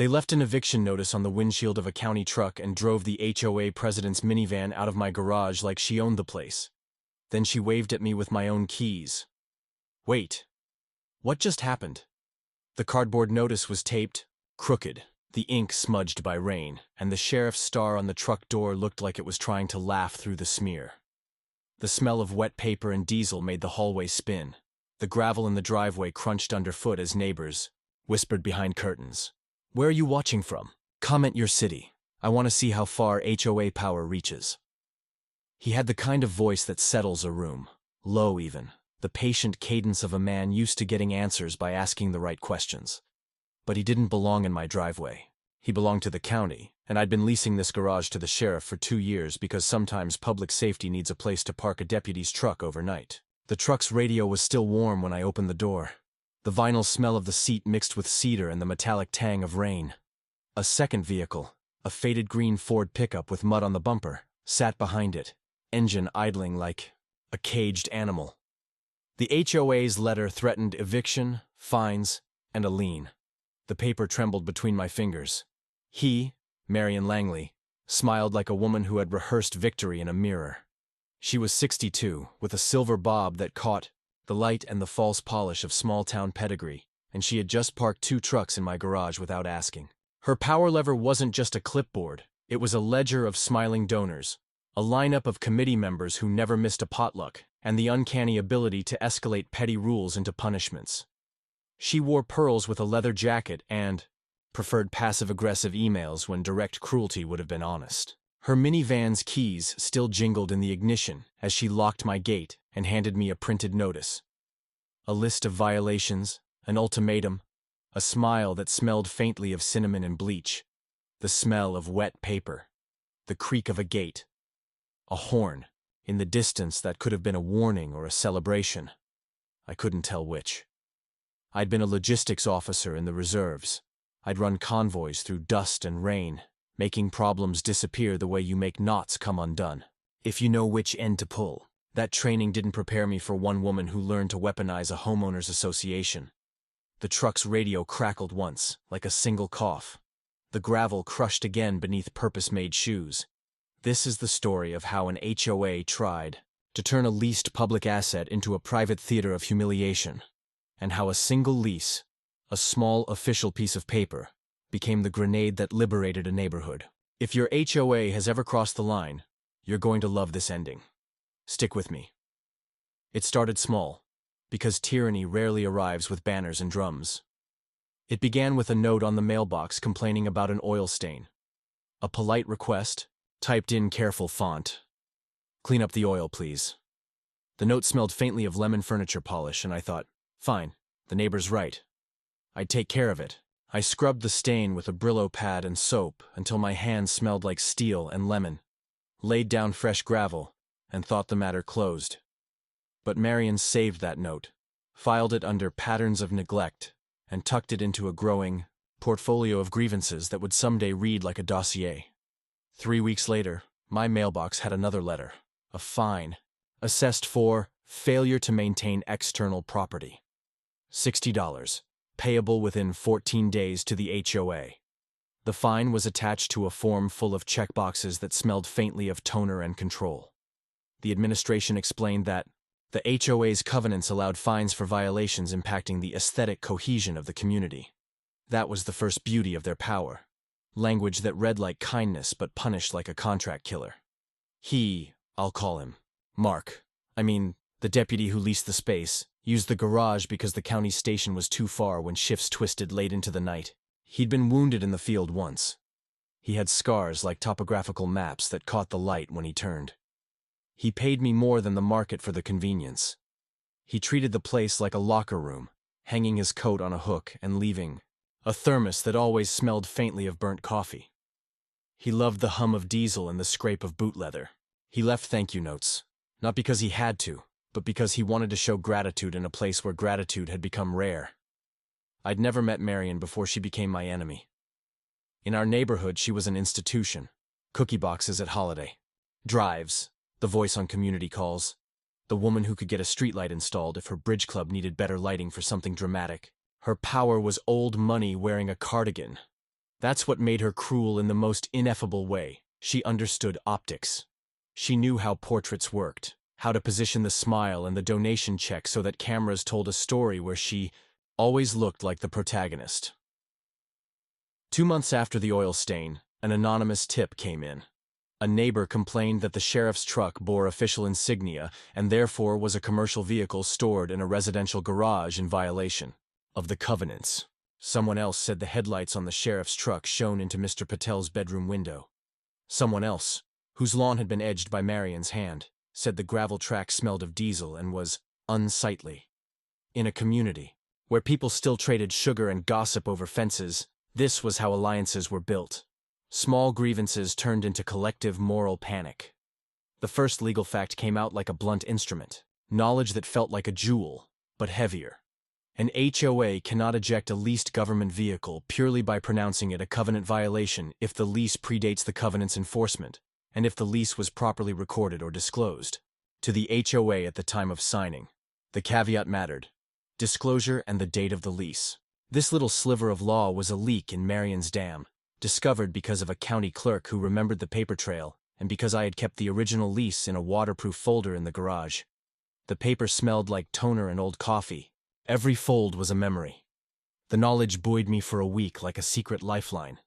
They left an eviction notice on the windshield of a county truck and drove the HOA president's minivan out of my garage like she owned the place. Then she waved at me with my own keys. Wait. What just happened? The cardboard notice was taped, crooked, the ink smudged by rain, and the sheriff's star on the truck door looked like it was trying to laugh through the smear. The smell of wet paper and diesel made the hallway spin. The gravel in the driveway crunched underfoot as neighbors whispered behind curtains. "Where are you watching from? Comment your city. I want to see how far HOA power reaches." He had the kind of voice that settles a room, low even, the patient cadence of a man used to getting answers by asking the right questions. But he didn't belong in my driveway. He belonged to the county, and I'd been leasing this garage to the sheriff for 2 years because sometimes public safety needs a place to park a deputy's truck overnight. The truck's radio was still warm when I opened the door. The vinyl smell of the seat mixed with cedar and the metallic tang of rain. A second vehicle, a faded green Ford pickup with mud on the bumper, sat behind it, engine idling like a caged animal. The HOA's letter threatened eviction, fines, and a lien. The paper trembled between my fingers. He, Marion Langley, smiled like a woman who had rehearsed victory in a mirror. She was 62, with a silver bob that caught the light and the false polish of small-town pedigree, and she had just parked 2 trucks in my garage without asking. Her power lever wasn't just a clipboard, it was a ledger of smiling donors, a lineup of committee members who never missed a potluck, and the uncanny ability to escalate petty rules into punishments. She wore pearls with a leather jacket and preferred passive-aggressive emails when direct cruelty would have been honest. Her minivan's keys still jingled in the ignition as she locked my gate and handed me a printed notice. A list of violations, an ultimatum, a smile that smelled faintly of cinnamon and bleach, the smell of wet paper, the creak of a gate, a horn in the distance that could have been a warning or a celebration. I couldn't tell which. I'd been a logistics officer in the reserves. I'd run convoys through dust and rain, making problems disappear the way you make knots come undone, if you know which end to pull. That training didn't prepare me for one woman who learned to weaponize a homeowners association. The truck's radio crackled once, like a single cough. The gravel crushed again beneath purpose-made shoes. This is the story of how an HOA tried to turn a leased public asset into a private theater of humiliation, and how a single lease, a small official piece of paper, became the grenade that liberated a neighborhood. If your HOA has ever crossed the line, you're going to love this ending. Stick with me. It started small, because tyranny rarely arrives with banners and drums. It began with a note on the mailbox complaining about an oil stain. A polite request, typed in careful font. "Clean up the oil, please." The note smelled faintly of lemon furniture polish, and I thought, fine, the neighbor's right. I'd take care of it. I scrubbed the stain with a Brillo pad and soap until my hands smelled like steel and lemon, laid down fresh gravel, and thought the matter closed. But Marion saved that note, filed it under patterns of neglect, and tucked it into a growing portfolio of grievances that would someday read like a dossier. 3 weeks later, my mailbox had another letter, a fine, assessed for failure to maintain external property. $60, payable within 14 days to the HOA. The fine was attached to a form full of checkboxes that smelled faintly of toner and control. The administration explained that the HOA's covenants allowed fines for violations impacting the aesthetic cohesion of the community. That was the first beauty of their power. Language that read like kindness but punished like a contract killer. I'll call him Mark. The deputy who leased the space, used the garage because the county station was too far when shifts twisted late into the night. He'd been wounded in the field once. He had scars like topographical maps that caught the light when he turned. He paid me more than the market for the convenience. He treated the place like a locker room, hanging his coat on a hook and leaving a thermos that always smelled faintly of burnt coffee. He loved the hum of diesel and the scrape of boot leather. He left thank you notes, not because he had to, but because he wanted to show gratitude in a place where gratitude had become rare. I'd never met Marion before she became my enemy. In our neighborhood, she was an institution. Cookie boxes at holiday. Drives, the voice on community calls. The woman who could get a streetlight installed if her bridge club needed better lighting for something dramatic. Her power was old money wearing a cardigan. That's what made her cruel in the most ineffable way. She understood optics. She knew how portraits worked, how to position the smile and the donation check so that cameras told a story where she always looked like the protagonist. 2 months after the oil stain, an anonymous tip came in. A neighbor complained that the sheriff's truck bore official insignia and therefore was a commercial vehicle stored in a residential garage in violation of the covenants. Someone else said the headlights on the sheriff's truck shone into Mr. Patel's bedroom window. Someone else, whose lawn had been edged by Marion's hand, said the gravel track smelled of diesel and was unsightly. In a community where people still traded sugar and gossip over fences, this was how alliances were built. Small grievances turned into collective moral panic. The first legal fact came out like a blunt instrument, knowledge that felt like a jewel, but heavier. An HOA cannot eject a leased government vehicle purely by pronouncing it a covenant violation if the lease predates the covenant's enforcement, and if the lease was properly recorded or disclosed to the HOA at the time of signing. The caveat mattered: disclosure and the date of the lease. This little sliver of law was a leak in Marion's dam, discovered because of a county clerk who remembered the paper trail and because I had kept the original lease in a waterproof folder in the garage. The paper smelled like toner and old coffee. Every fold was a memory. The knowledge buoyed me for a week like a secret lifeline.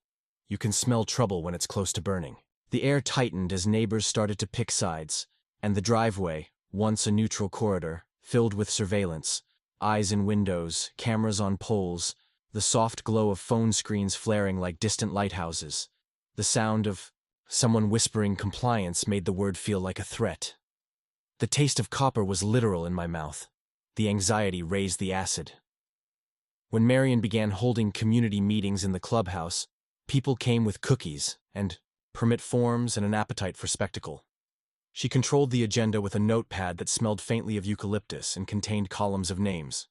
You can smell trouble when it's close to burning. The air tightened as neighbors started to pick sides, and the driveway, once a neutral corridor, filled with surveillance, eyes in windows, cameras on poles, the soft glow of phone screens flaring like distant lighthouses. The sound of someone whispering compliance made the word feel like a threat. The taste of copper was literal in my mouth. The anxiety raised the acid. When Marion began holding community meetings in the clubhouse, people came with cookies and permit forms and an appetite for spectacle. She controlled the agenda with a notepad that smelled faintly of eucalyptus and contained columns of names.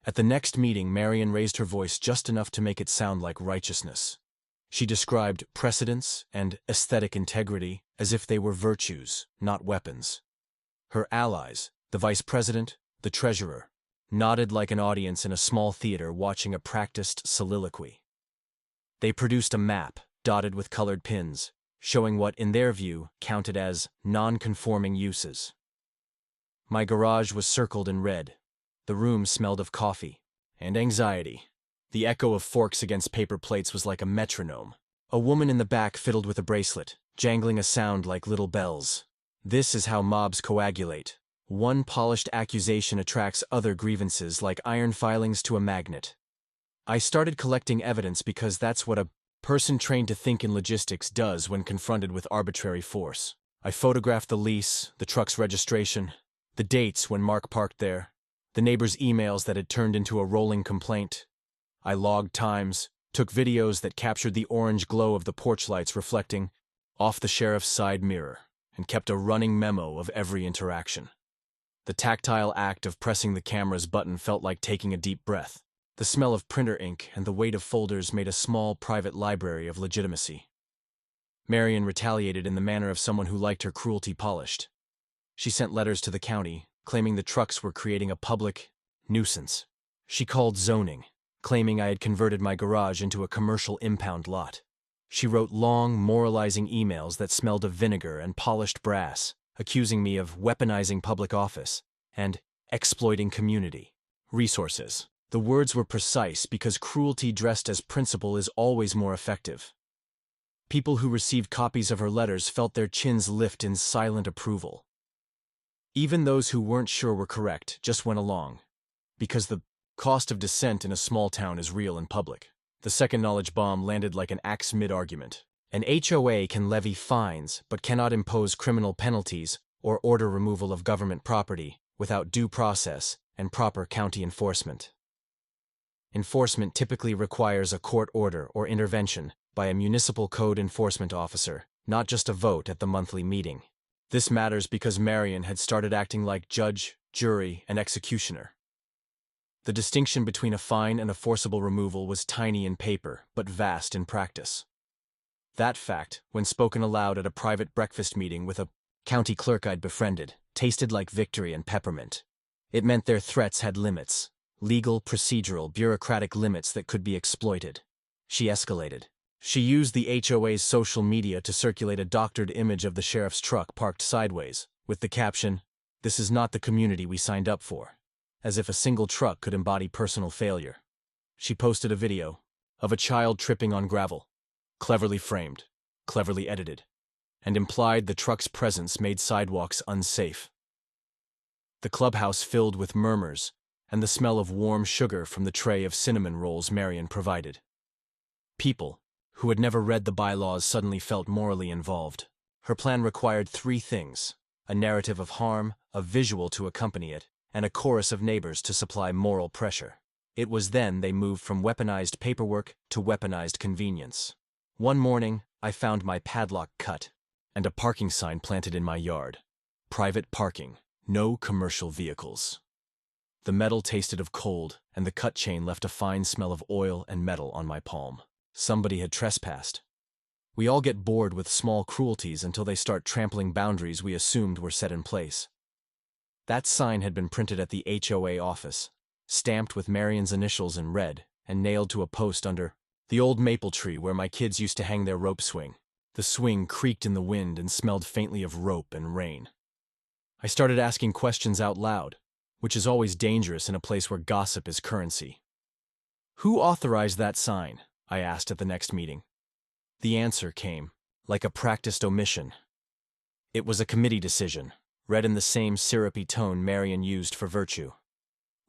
At the next meeting, Marion raised her voice just enough to make it sound like righteousness. She described precedence and aesthetic integrity as if they were virtues, not weapons. Her allies, the vice president, the treasurer, nodded like an audience in a small theater watching a practiced soliloquy. They produced a map, dotted with colored pins, showing what, in their view, counted as non-conforming uses. My garage was circled in red. The room smelled of coffee and anxiety. The echo of forks against paper plates was like a metronome. A woman in the back fiddled with a bracelet, jangling a sound like little bells. This is how mobs coagulate. One polished accusation attracts other grievances like iron filings to a magnet. I started collecting evidence because that's what a person trained to think in logistics does when confronted with arbitrary force. I photographed the lease, the truck's registration, the dates when Mark parked there, the neighbor's emails that had turned into a rolling complaint. I logged times, took videos that captured the orange glow of the porch lights reflecting off the sheriff's side mirror, and kept a running memo of every interaction. The tactile act of pressing the camera's button felt like taking a deep breath. The smell of printer ink and the weight of folders made a small private library of legitimacy. Marion retaliated in the manner of someone who liked her cruelty polished. She sent letters to the county, claiming the trucks were creating a public nuisance. She called zoning, claiming I had converted my garage into a commercial impound lot. She wrote long, moralizing emails that smelled of vinegar and polished brass, accusing me of weaponizing public office and exploiting community resources. The words were precise because cruelty dressed as principle is always more effective. People who received copies of her letters felt their chins lift in silent approval. Even those who weren't sure were correct just went along, because the cost of dissent in a small town is real in public. The second knowledge bomb landed like an axe mid-argument. An HOA can levy fines but cannot impose criminal penalties or order removal of government property without due process and proper county enforcement. Enforcement typically requires a court order or intervention by a municipal code enforcement officer, not just a vote at the monthly meeting. This matters because Marion had started acting like judge, jury, and executioner. The distinction between a fine and a forcible removal was tiny in paper, but vast in practice. That fact, when spoken aloud at a private breakfast meeting with a county clerk I'd befriended, tasted like victory and peppermint. It meant their threats had limits, legal, procedural, bureaucratic limits that could be exploited. She escalated. She used the HOA's social media to circulate a doctored image of the sheriff's truck parked sideways, with the caption, "This is not the community we signed up for," as if a single truck could embody personal failure. She posted a video of a child tripping on gravel, cleverly framed, cleverly edited, and implied the truck's presence made sidewalks unsafe. The clubhouse filled with murmurs and the smell of warm sugar from the tray of cinnamon rolls Marion provided. People, who had never read the bylaws, suddenly felt morally involved. Her plan required three things: a narrative of harm, a visual to accompany it, and a chorus of neighbors to supply moral pressure. It was then they moved from weaponized paperwork to weaponized convenience. One morning, I found my padlock cut and a parking sign planted in my yard. Private parking, no commercial vehicles. The metal tasted of cold, and the cut chain left a fine smell of oil and metal on my palm. Somebody had trespassed. We all get bored with small cruelties until they start trampling boundaries we assumed were set in place. That sign had been printed at the HOA office, stamped with Marion's initials in red, and nailed to a post under the old maple tree where my kids used to hang their rope swing. The swing creaked in the wind and smelled faintly of rope and rain. I started asking questions out loud, which is always dangerous in a place where gossip is currency. "Who authorized that sign?" I asked at the next meeting. The answer came, like a practiced omission. It was a committee decision, read in the same syrupy tone Marion used for virtue.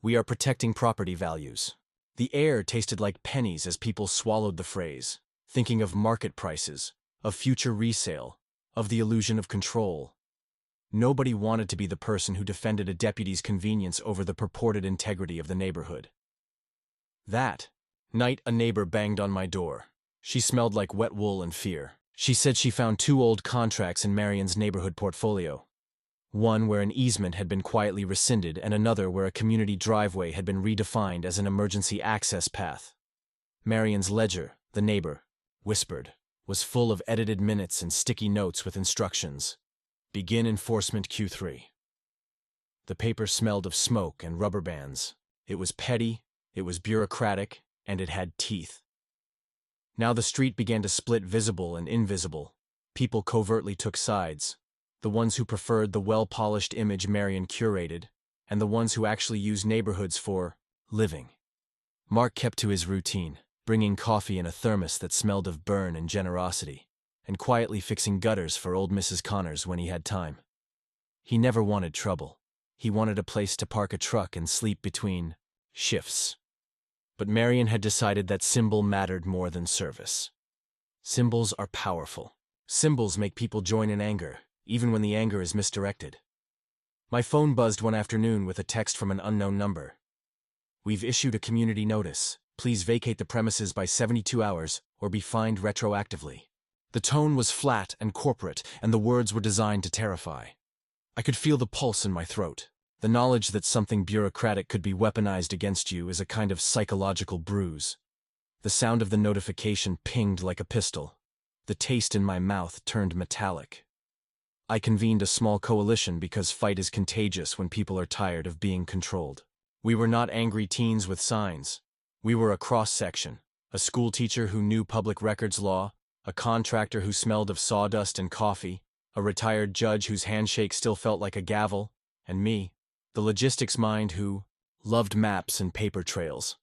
"We are protecting property values." The air tasted like pennies as people swallowed the phrase, thinking of market prices, of future resale, of the illusion of control. Nobody wanted to be the person who defended a deputy's convenience over the purported integrity of the neighborhood. That night, a neighbor banged on my door. She smelled like wet wool and fear. She said she found two old contracts in Marion's neighborhood portfolio. One where an easement had been quietly rescinded and another where a community driveway had been redefined as an emergency access path. Marion's ledger, the neighbor whispered, was full of edited minutes and sticky notes with instructions. "Begin enforcement Q3. The paper smelled of smoke and rubber bands. It was petty, it was bureaucratic, and it had teeth. Now the street began to split visible and invisible. People covertly took sides. The ones who preferred the well-polished image Marion curated, and the ones who actually used neighborhoods for living. Mark kept to his routine, bringing coffee in a thermos that smelled of burn and generosity, and quietly fixing gutters for old Mrs. Connors when he had time. He never wanted trouble. He wanted a place to park a truck and sleep between shifts. But Marion had decided that symbol mattered more than service. Symbols are powerful. Symbols make people join in anger, even when the anger is misdirected. My phone buzzed one afternoon with a text from an unknown number. "We've issued a community notice. Please vacate the premises by 72 hours or be fined retroactively." The tone was flat and corporate, and the words were designed to terrify. I could feel the pulse in my throat. The knowledge that something bureaucratic could be weaponized against you is a kind of psychological bruise. The sound of the notification pinged like a pistol. The taste in my mouth turned metallic. I convened a small coalition because fight is contagious when people are tired of being controlled. We were not angry teens with signs. We were a cross-section, a schoolteacher who knew public records law, a contractor who smelled of sawdust and coffee, a retired judge whose handshake still felt like a gavel, and me, the logistics mind who loved maps and paper trails.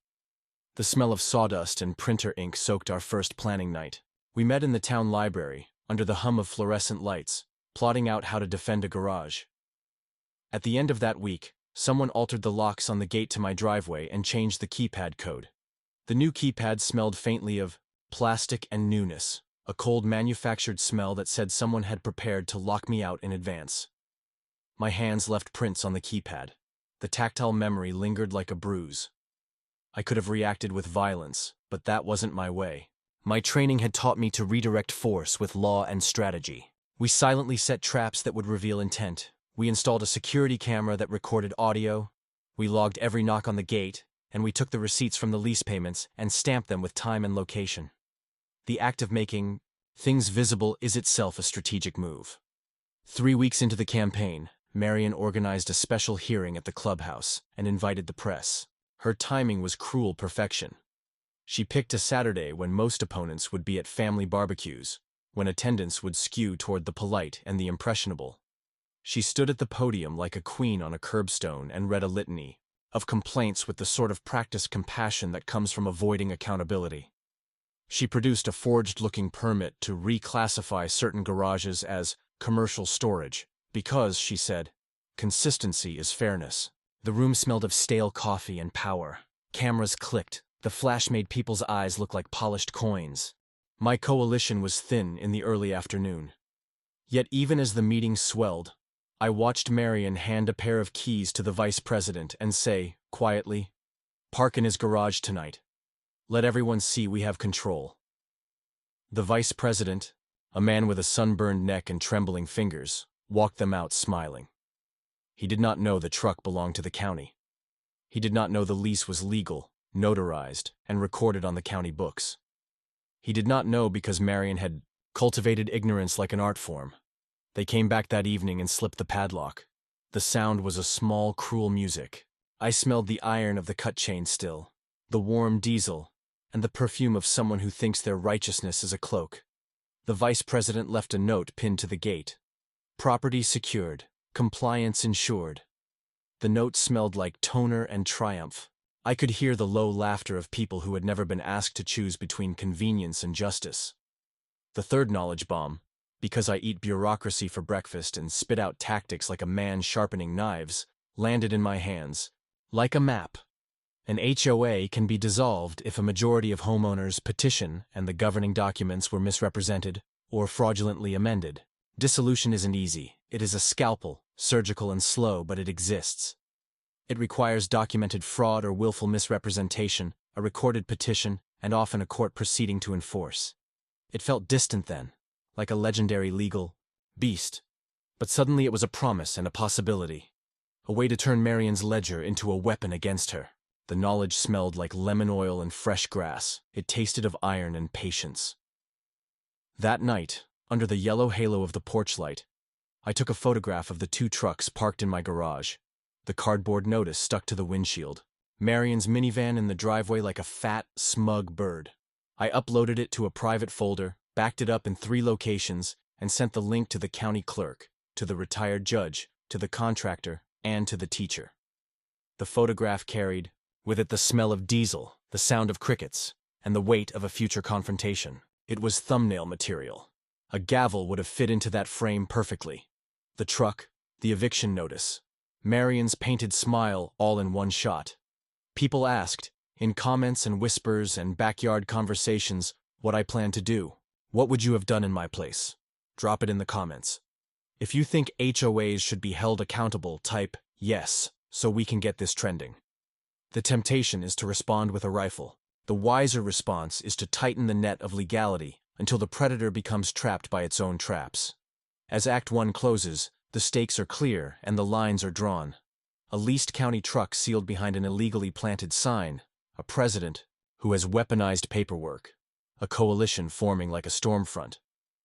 The smell of sawdust and printer ink soaked our first planning night. We met in the town library, under the hum of fluorescent lights, plotting out how to defend a garage. At the end of that week, someone altered the locks on the gate to my driveway and changed the keypad code. The new keypad smelled faintly of plastic and newness, a cold manufactured smell that said someone had prepared to lock me out in advance. My hands left prints on the keypad. The tactile memory lingered like a bruise. I could have reacted with violence, but that wasn't my way. My training had taught me to redirect force with law and strategy. We silently set traps that would reveal intent. We installed a security camera that recorded audio. We logged every knock on the gate, and we took the receipts from the lease payments and stamped them with time and location. The act of making things visible is itself a strategic move. 3 weeks into the campaign, Marion organized a special hearing at the clubhouse and invited the press. Her timing was cruel perfection. She picked a Saturday when most opponents would be at family barbecues, when attendance would skew toward the polite and the impressionable. She stood at the podium like a queen on a curbstone and read a litany of complaints with the sort of practiced compassion that comes from avoiding accountability. She produced a forged-looking permit to reclassify certain garages as commercial storage because, she said, consistency is fairness. The room smelled of stale coffee and power. Cameras clicked. The flash made people's eyes look like polished coins. My coalition was thin in the early afternoon. Yet even as the meeting swelled, I watched Marion hand a pair of keys to the vice president and say, quietly, "Park in his garage tonight. Let everyone see we have control." The vice president, a man with a sunburned neck and trembling fingers, walked them out smiling. He did not know the truck belonged to the county. He did not know the lease was legal, notarized, and recorded on the county books. He did not know because Marion had cultivated ignorance like an art form. They came back that evening and slipped the padlock. The sound was a small, cruel music. I smelled the iron of the cut chain still, the warm diesel, and the perfume of someone who thinks their righteousness is a cloak. The vice president left a note pinned to the gate. Property secured, compliance ensured. The note smelled like toner and triumph. I could hear the low laughter of people who had never been asked to choose between convenience and justice. The third knowledge bomb, because I eat bureaucracy for breakfast and spit out tactics like a man sharpening knives, landed in my hands. Like a map. An HOA can be dissolved if a majority of homeowners petition and the governing documents were misrepresented or fraudulently amended. Dissolution isn't easy. It is a scalpel, surgical and slow, but it exists. It requires documented fraud or willful misrepresentation, a recorded petition, and often a court proceeding to enforce. It felt distant then, like a legendary legal beast. But suddenly it was a promise and a possibility. A way to turn Marion's ledger into a weapon against her. The knowledge smelled like lemon oil and fresh grass. It tasted of iron and patience. That night, under the yellow halo of the porch light, I took a photograph of the two trucks parked in my garage. The cardboard notice stuck to the windshield. Marion's minivan in the driveway like a fat, smug bird. I uploaded it to a private folder, backed it up in 3 locations, and sent the link to the county clerk, to the retired judge, to the contractor, and to the teacher. The photograph carried, with it, the smell of diesel, the sound of crickets, and the weight of a future confrontation. It was thumbnail material. A gavel would have fit into that frame perfectly. The truck, the eviction notice, Marion's painted smile all in one shot. People asked, in comments and whispers and backyard conversations, what I planned to do. What would you have done in my place? Drop it in the comments. If you think HOAs should be held accountable, type yes, so we can get this trending. The temptation is to respond with a rifle. The wiser response is to tighten the net of legality until the predator becomes trapped by its own traps. As Act 1 closes, the stakes are clear and the lines are drawn. A leased county truck sealed behind an illegally planted sign, a president who has weaponized paperwork, a coalition forming like a storm front,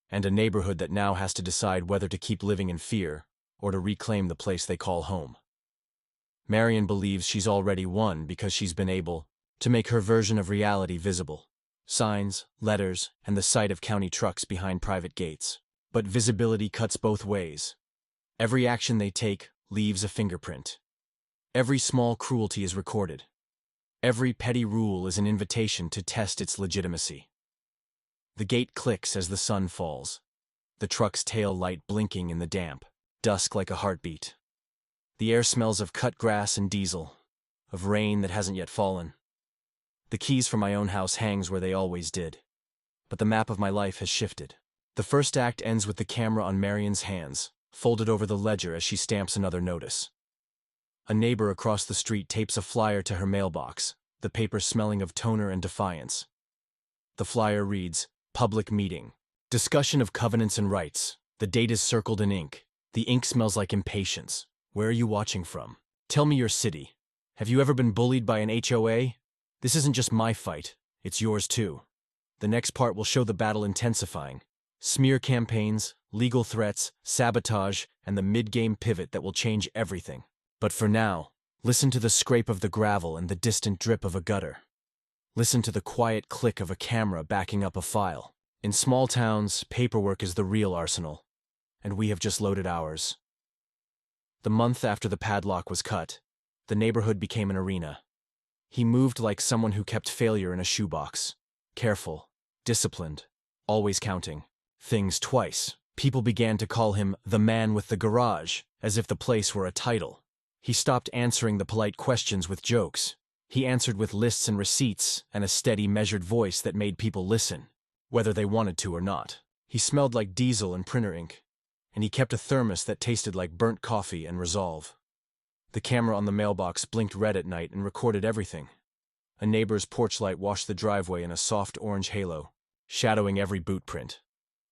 and a neighborhood that now has to decide whether to keep living in fear or to reclaim the place they call home. Marion believes she's already won because she's been able to make her version of reality visible. Signs, letters, and the sight of county trucks behind private gates. But visibility cuts both ways. Every action they take leaves a fingerprint. Every small cruelty is recorded. Every petty rule is an invitation to test its legitimacy. The gate clicks as the sun falls, the truck's tail light blinking in the damp, dusk like a heartbeat. The air smells of cut grass and diesel, of rain that hasn't yet fallen. The keys for my own house hangs where they always did. But the map of my life has shifted. The first act ends with the camera on Marion's hands, folded over the ledger as she stamps another notice. A neighbor across the street tapes a flyer to her mailbox, the paper smelling of toner and defiance. The flyer reads, "Public meeting. Discussion of covenants and rights. The date is circled in ink. The ink smells like impatience. Where are you watching from? Tell me your city. Have you ever been bullied by an HOA? This isn't just my fight, it's yours too." The next part will show the battle intensifying. Smear campaigns, legal threats, sabotage, and the mid-game pivot that will change everything. But for now, listen to the scrape of the gravel and the distant drip of a gutter. Listen to the quiet click of a camera backing up a file. In small towns, paperwork is the real arsenal, and we have just loaded ours. The month after the padlock was cut, the neighborhood became an arena. He moved like someone who kept failure in a shoebox. Careful, disciplined, always counting things twice. People began to call him the man with the garage, as if the place were a title. He stopped answering the polite questions with jokes. He answered with lists and receipts and a steady, measured voice that made people listen, whether they wanted to or not. He smelled like diesel and printer ink, and he kept a thermos that tasted like burnt coffee and resolve. The camera on the mailbox blinked red at night and recorded everything. A neighbor's porch light washed the driveway in a soft orange halo, shadowing every boot print.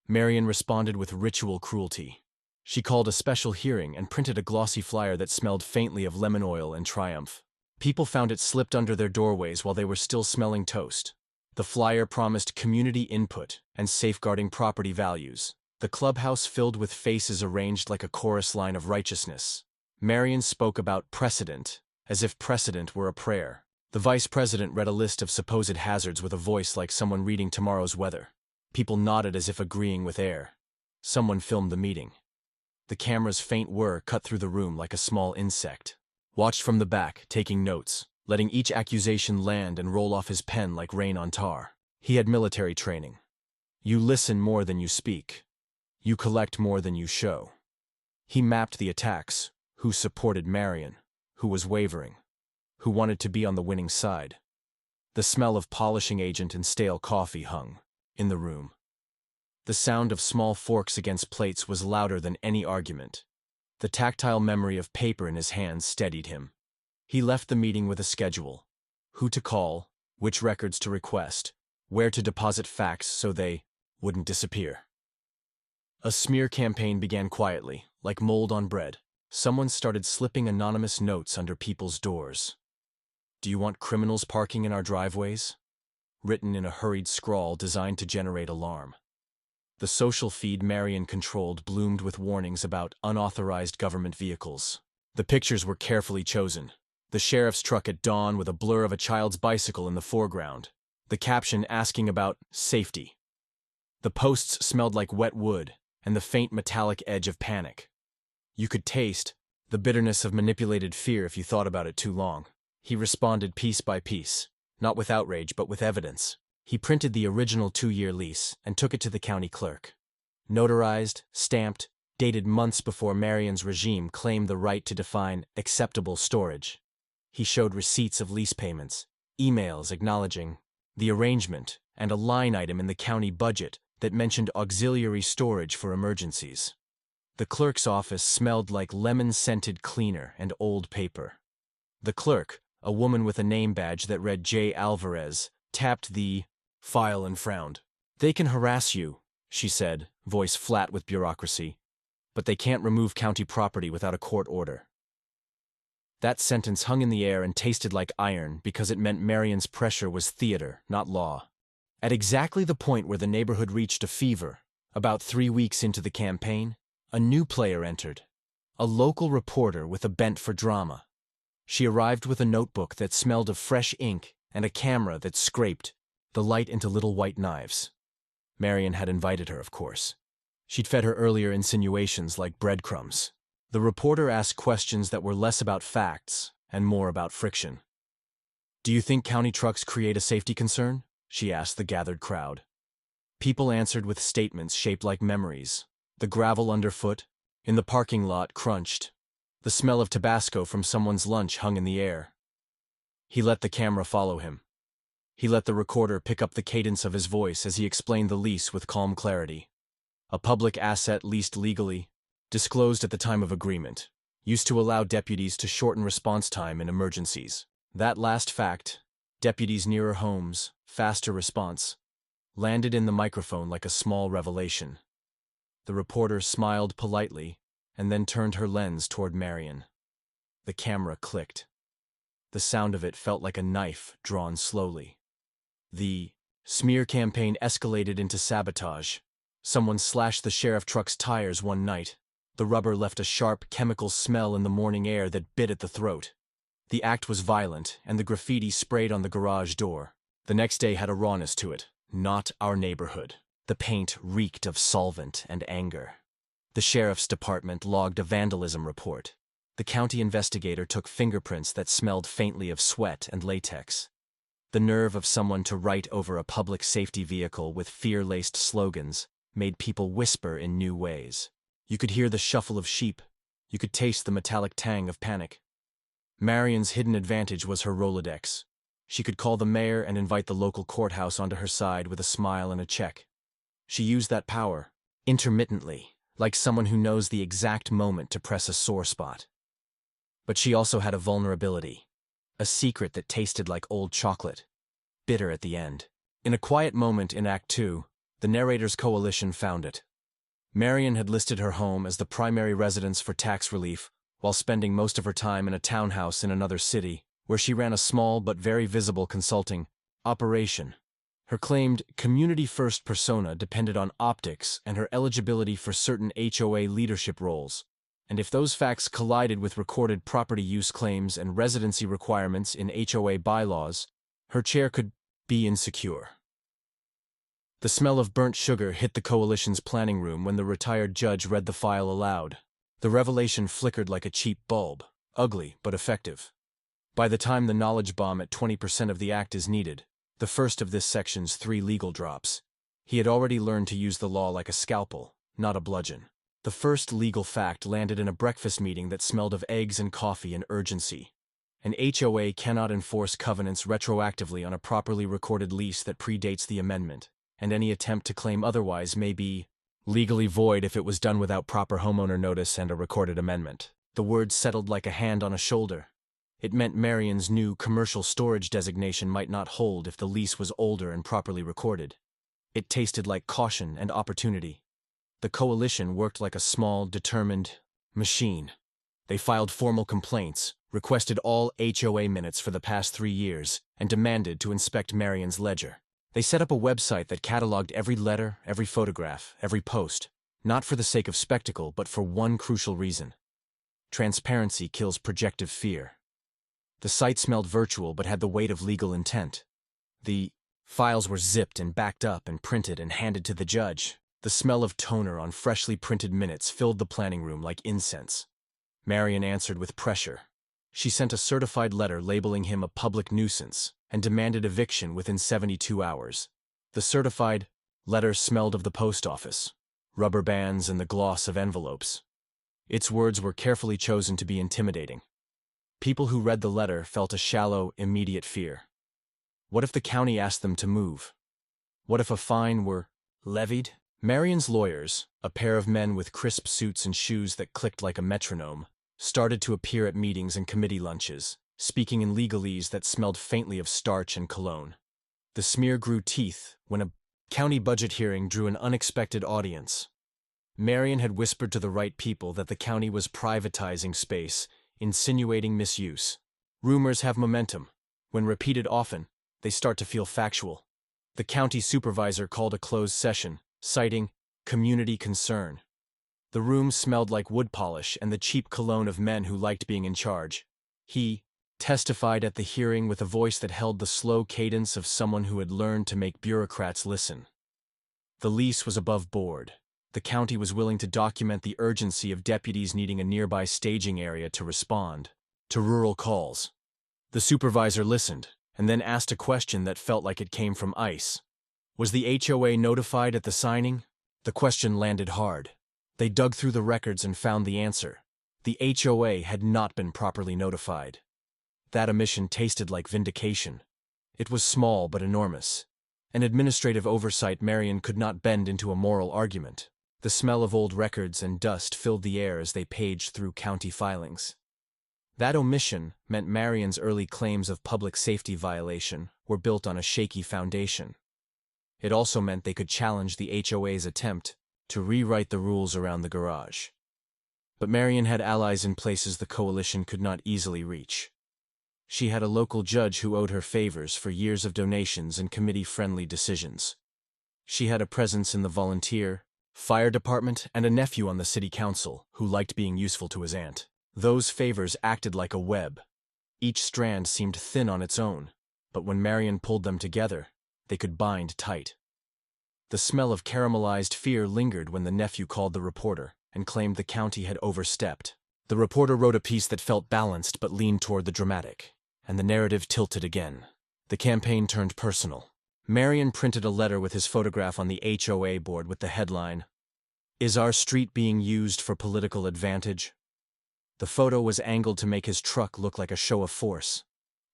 Marion responded with ritual cruelty. She called a special hearing and printed a glossy flyer that smelled faintly of lemon oil and triumph. People found it slipped under their doorways while they were still smelling toast. The flyer promised community input and safeguarding property values. The clubhouse filled with faces arranged like a chorus line of righteousness. Marion spoke about precedent, as if precedent were a prayer. The vice president read a list of supposed hazards with a voice like someone reading tomorrow's weather. People nodded as if agreeing with air. Someone filmed the meeting. The camera's faint whir cut through the room like a small insect. Watched from the back, taking notes, letting each accusation land and roll off his pen like rain on tar. He had military training. You listen more than you speak. You collect more than you show. He mapped the attacks, who supported Marion, who was wavering, who wanted to be on the winning side. The smell of polishing agent and stale coffee hung in the room. The sound of small forks against plates was louder than any argument. The tactile memory of paper in his hands steadied him. He left the meeting with a schedule: who to call, which records to request, where to deposit facts so they wouldn't disappear. A smear campaign began quietly, like mold on bread. Someone started slipping anonymous notes under people's doors. "Do you want criminals parking in our driveways?" Written in a hurried scrawl designed to generate alarm. The social feed Marion controlled bloomed with warnings about unauthorized government vehicles. The pictures were carefully chosen. The sheriff's truck at dawn with a blur of a child's bicycle in the foreground. The caption asking about safety. The posts smelled like wet wood and the faint metallic edge of panic. You could taste the bitterness of manipulated fear if you thought about it too long. He responded piece by piece, not with outrage but with evidence. He printed the original 2-year lease and took it to the county clerk. Notarized, stamped, dated months before Marion's regime claimed the right to define acceptable storage. He showed receipts of lease payments, emails acknowledging the arrangement, and a line item in the county budget that mentioned auxiliary storage for emergencies. The clerk's office smelled like lemon-scented cleaner and old paper. The clerk, a woman with a name badge that read J. Alvarez, tapped the file and frowned. "They can harass you," she said, voice flat with bureaucracy, "but they can't remove county property without a court order." That sentence hung in the air and tasted like iron because it meant Marion's pressure was theater, not law. At exactly the point where the neighborhood reached a fever, about 3 weeks into the campaign, a new player entered, a local reporter with a bent for drama. She arrived with a notebook that smelled of fresh ink and a camera that scraped the light into little white knives. Marion had invited her, of course. She'd fed her earlier insinuations like breadcrumbs. The reporter asked questions that were less about facts and more about friction. "Do you think county trucks create a safety concern?" she asked the gathered crowd. People answered with statements shaped like memories. The gravel underfoot, in the parking lot, crunched. The smell of Tabasco from someone's lunch hung in the air. He let the camera follow him. He let the recorder pick up the cadence of his voice as he explained the lease with calm clarity. A public asset leased legally, disclosed at the time of agreement, used to allow deputies to shorten response time in emergencies. That last fact, deputies nearer homes, faster response, landed in the microphone like a small revelation. The reporter smiled politely and then turned her lens toward Marion. The camera clicked. The sound of it felt like a knife drawn slowly. The smear campaign escalated into sabotage. Someone slashed the sheriff truck's tires one night. The rubber left a sharp chemical smell in the morning air that bit at the throat. The act was violent, and the graffiti sprayed on the garage door. The next day had a rawness to it, not our neighborhood. The paint reeked of solvent and anger. The sheriff's department logged a vandalism report. The county investigator took fingerprints that smelled faintly of sweat and latex. The nerve of someone to write over a public safety vehicle with fear-laced slogans made people whisper in new ways. You could hear the shuffle of sheep. You could taste the metallic tang of panic. Marion's hidden advantage was her Rolodex. She could call the mayor and invite the local courthouse onto her side with a smile and a check. She used that power, intermittently, like someone who knows the exact moment to press a sore spot. But she also had a vulnerability, a secret that tasted like old chocolate, bitter at the end. In a quiet moment in Act 2, the narrator's coalition found it. Marion had listed her home as the primary residence for tax relief while spending most of her time in a townhouse in another city, where she ran a small but very visible consulting operation. Her claimed community-first persona depended on optics and her eligibility for certain HOA leadership roles, and if those facts collided with recorded property use claims and residency requirements in HOA bylaws, her chair could be insecure. The smell of burnt sugar hit the coalition's planning room when the retired judge read the file aloud. The revelation flickered like a cheap bulb, ugly but effective. By the time the knowledge bomb at 20% of the act is needed, the first of this section's 3 legal drops, he had already learned to use the law like a scalpel, not a bludgeon. The first legal fact landed in a breakfast meeting that smelled of eggs and coffee and urgency. An HOA cannot enforce covenants retroactively on a properly recorded lease that predates the amendment, and any attempt to claim otherwise may be legally void if it was done without proper homeowner notice and a recorded amendment. The word settled like a hand on a shoulder. It meant Marion's new commercial storage designation might not hold if the lease was older and properly recorded. It tasted like caution and opportunity. The coalition worked like a small, determined machine. They filed formal complaints, requested all HOA minutes for the past 3 years, and demanded to inspect Marion's ledger. They set up a website that cataloged every letter, every photograph, every post, not for the sake of spectacle, but for one crucial reason. Transparency kills projective fear. The site smelled virtual but had the weight of legal intent. The files were zipped and backed up and printed and handed to the judge. The smell of toner on freshly printed minutes filled the planning room like incense. Marion answered with pressure. She sent a certified letter labeling him a public nuisance and demanded eviction within 72 hours. The certified letter smelled of the post office, rubber bands and the gloss of envelopes. Its words were carefully chosen to be intimidating. People who read the letter felt a shallow, immediate fear. What if the county asked them to move? What if a fine were levied? Marion's lawyers, a pair of men with crisp suits and shoes that clicked like a metronome, started to appear at meetings and committee lunches, speaking in legalese that smelled faintly of starch and cologne. The smear grew teeth when a county budget hearing drew an unexpected audience. Marion had whispered to the right people that the county was privatizing space, insinuating misuse. Rumors have momentum. When repeated often, they start to feel factual. The county supervisor called a closed session, citing community concern. The room smelled like wood polish and the cheap cologne of men who liked being in charge. He testified at the hearing with a voice that held the slow cadence of someone who had learned to make bureaucrats listen. The lease was above board. The county was willing to document the urgency of deputies needing a nearby staging area to respond to rural calls. The supervisor listened, and then asked a question that felt like it came from ice. Was the HOA notified at the signing? The question landed hard. They dug through the records and found the answer. The HOA had not been properly notified. That omission tasted like vindication. It was small but enormous. An administrative oversight Marion could not bend into a moral argument. The smell of old records and dust filled the air as they paged through county filings. That omission meant Marion's early claims of public safety violation were built on a shaky foundation. It also meant they could challenge the HOA's attempt to rewrite the rules around the garage. But Marion had allies in places the coalition could not easily reach. She had a local judge who owed her favors for years of donations and committee-friendly decisions. She had a presence in the volunteer, fire department, and a nephew on the city council who liked being useful to his aunt. Those favors acted like a web. Each strand seemed thin on its own, but when Marion pulled them together, they could bind tight. The smell of caramelized fear lingered when the nephew called the reporter and claimed the county had overstepped. The reporter wrote a piece that felt balanced but leaned toward the dramatic, and the narrative tilted again. The campaign turned personal. Marion printed a letter with his photograph on the HOA board with the headline, "Is our street being used for political advantage?" The photo was angled to make his truck look like a show of force.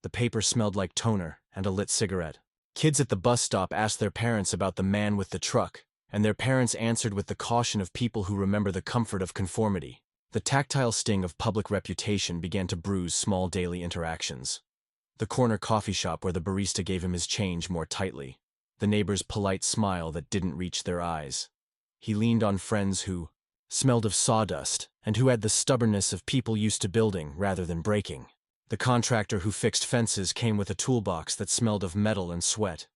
The paper smelled like toner and a lit cigarette. Kids at the bus stop asked their parents about the man with the truck, and their parents answered with the caution of people who remember the comfort of conformity. The tactile sting of public reputation began to bruise small daily interactions. The corner coffee shop where the barista gave him his change more tightly. The neighbor's polite smile that didn't reach their eyes. He leaned on friends who smelled of sawdust and who had the stubbornness of people used to building rather than breaking. The contractor who fixed fences came with a toolbox that smelled of metal and sweat.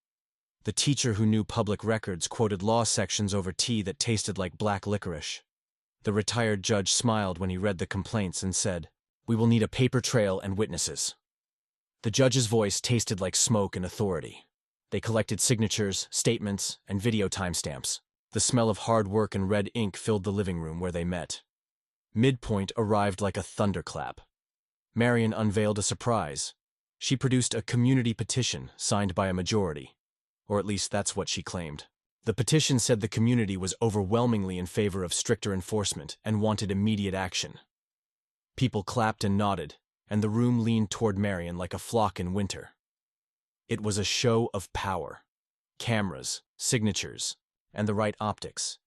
The teacher who knew public records quoted law sections over tea that tasted like black licorice. The retired judge smiled when he read the complaints and said, "We will need a paper trail and witnesses." The judge's voice tasted like smoke and authority. They collected signatures, statements, and video timestamps. The smell of hard work and red ink filled the living room where they met. Midpoint arrived like a thunderclap. Marion unveiled a surprise. She produced a community petition signed by a majority. Or at least that's what she claimed. The petition said the community was overwhelmingly in favor of stricter enforcement and wanted immediate action. People clapped and nodded, and the room leaned toward Marion like a flock in winter. It was a show of power. Cameras, signatures, and the right optics.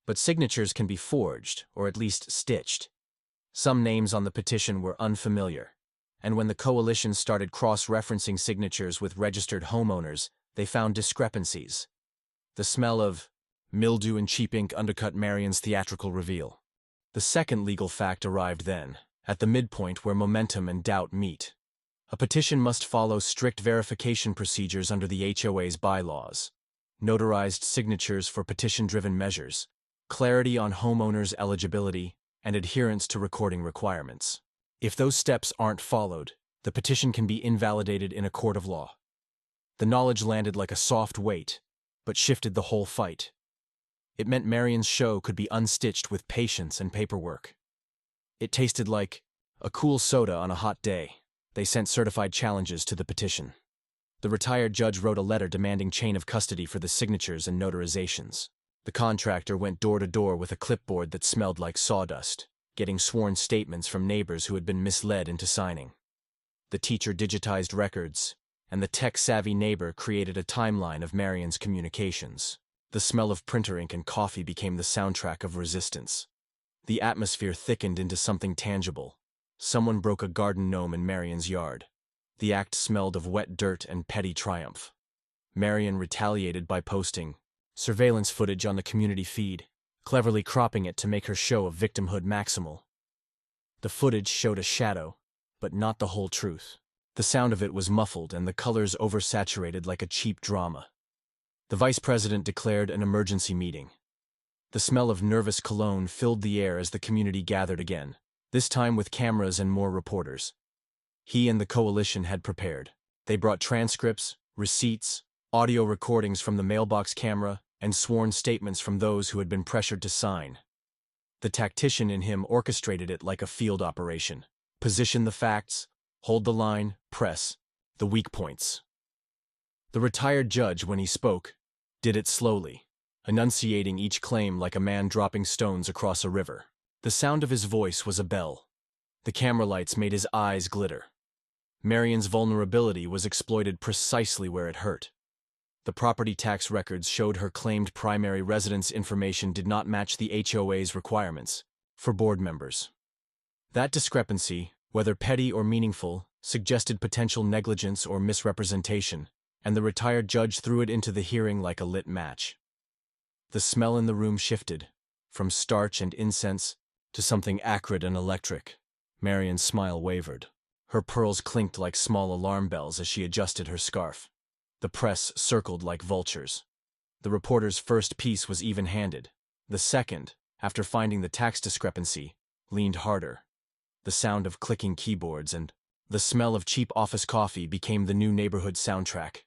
But signatures can be forged, or at least stitched. Some names on the petition were unfamiliar, and when the coalition started cross-referencing signatures with registered homeowners, they found discrepancies. The smell of mildew and cheap ink undercut Marion's theatrical reveal. The second legal fact arrived then, at the midpoint where momentum and doubt meet. A petition must follow strict verification procedures under the HOA's bylaws. Notarized signatures for petition-driven measures, clarity on homeowners' eligibility, and adherence to recording requirements. If those steps aren't followed, the petition can be invalidated in a court of law. The knowledge landed like a soft weight, but shifted the whole fight. It meant Marion's show could be unstitched with patience and paperwork. It tasted like a cool soda on a hot day. They sent certified challenges to the petition. The retired judge wrote a letter demanding chain of custody for the signatures and notarizations. The contractor went door to door with a clipboard that smelled like sawdust, getting sworn statements from neighbors who had been misled into signing. The teacher digitized records, and the tech-savvy neighbor created a timeline of Marion's communications. The smell of printer ink and coffee became the soundtrack of resistance. The atmosphere thickened into something tangible. Someone broke a garden gnome in Marion's yard. The act smelled of wet dirt and petty triumph. Marion retaliated by posting surveillance footage on the community feed, cleverly cropping it to make her show of victimhood maximal. The footage showed a shadow, but not the whole truth. The sound of it was muffled and the colors oversaturated like a cheap drama. The vice president declared an emergency meeting. The smell of nervous cologne filled the air as the community gathered again, this time with cameras and more reporters. He and the coalition had prepared. They brought transcripts, receipts, audio recordings from the mailbox camera, and sworn statements from those who had been pressured to sign. The tactician in him orchestrated it like a field operation. Position the facts, hold the line, press the weak points. The retired judge, when he spoke, did it slowly, enunciating each claim like a man dropping stones across a river. The sound of his voice was a bell. The camera lights made his eyes glitter. Marion's vulnerability was exploited precisely where it hurt. The property tax records showed her claimed primary residence information did not match the HOA's requirements for board members. That discrepancy, whether petty or meaningful, suggested potential negligence or misrepresentation, and the retired judge threw it into the hearing like a lit match. The smell in the room shifted, from starch and incense to something acrid and electric. Marion's smile wavered. Her pearls clinked like small alarm bells as she adjusted her scarf. The press circled like vultures. The reporter's first piece was even-handed. The second, after finding the tax discrepancy, leaned harder. The sound of clicking keyboards and The smell of cheap office coffee became the new neighborhood soundtrack.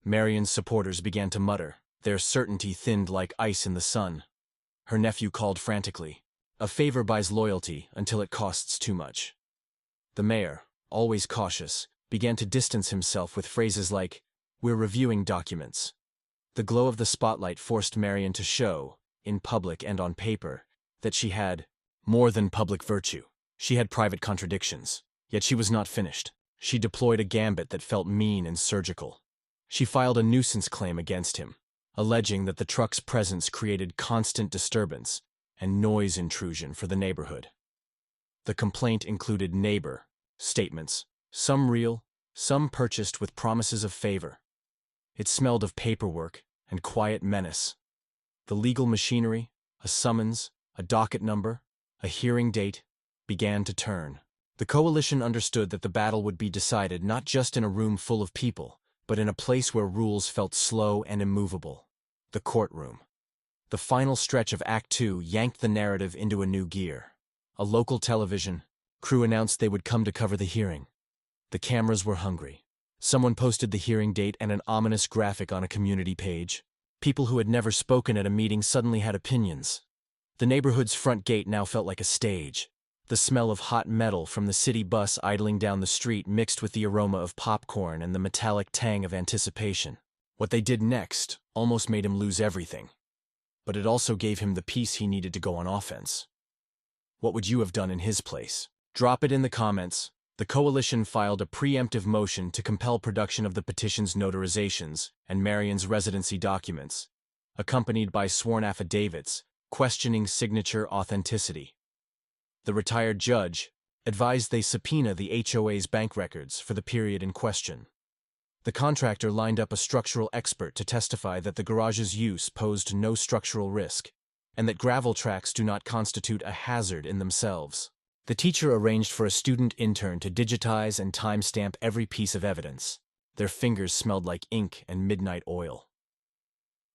Marion's supporters began to mutter, their certainty thinned like ice in the sun. Her nephew called frantically. A favor buys loyalty until it costs too much. The mayor, always cautious, began to distance himself with phrases like, "We're reviewing documents." The glow of the spotlight forced Marion to show, in public and on paper, that she had more than public virtue. She had private contradictions. Yet she was not finished. She deployed a gambit that felt mean and surgical. She filed a nuisance claim against him, alleging that the truck's presence created constant disturbance and noise intrusion for the neighborhood. The complaint included neighbor statements, some real, some purchased with promises of favor. It smelled of paperwork and quiet menace. The legal machinery, a summons, a docket number, a hearing date, began to turn. The coalition understood that the battle would be decided not just in a room full of people, but in a place where rules felt slow and immovable. The courtroom. The final stretch of Act 2 yanked the narrative into a new gear. A local television crew announced they would come to cover the hearing. The cameras were hungry. Someone posted the hearing date and an ominous graphic on a community page. People who had never spoken at a meeting suddenly had opinions. The neighborhood's front gate now felt like a stage. The smell of hot metal from the city bus idling down the street mixed with the aroma of popcorn and the metallic tang of anticipation. What they did next almost made him lose everything. But it also gave him the peace he needed to go on offense. What would you have done in his place? Drop it in the comments. The coalition filed a preemptive motion to compel production of the petition's notarizations and Marion's residency documents, accompanied by sworn affidavits questioning signature authenticity. The retired judge advised they subpoena the HOA's bank records for the period in question. The contractor lined up a structural expert to testify that the garage's use posed no structural risk, and that gravel tracks do not constitute a hazard in themselves. The teacher arranged for a student intern to digitize and timestamp every piece of evidence. Their fingers smelled like ink and midnight oil.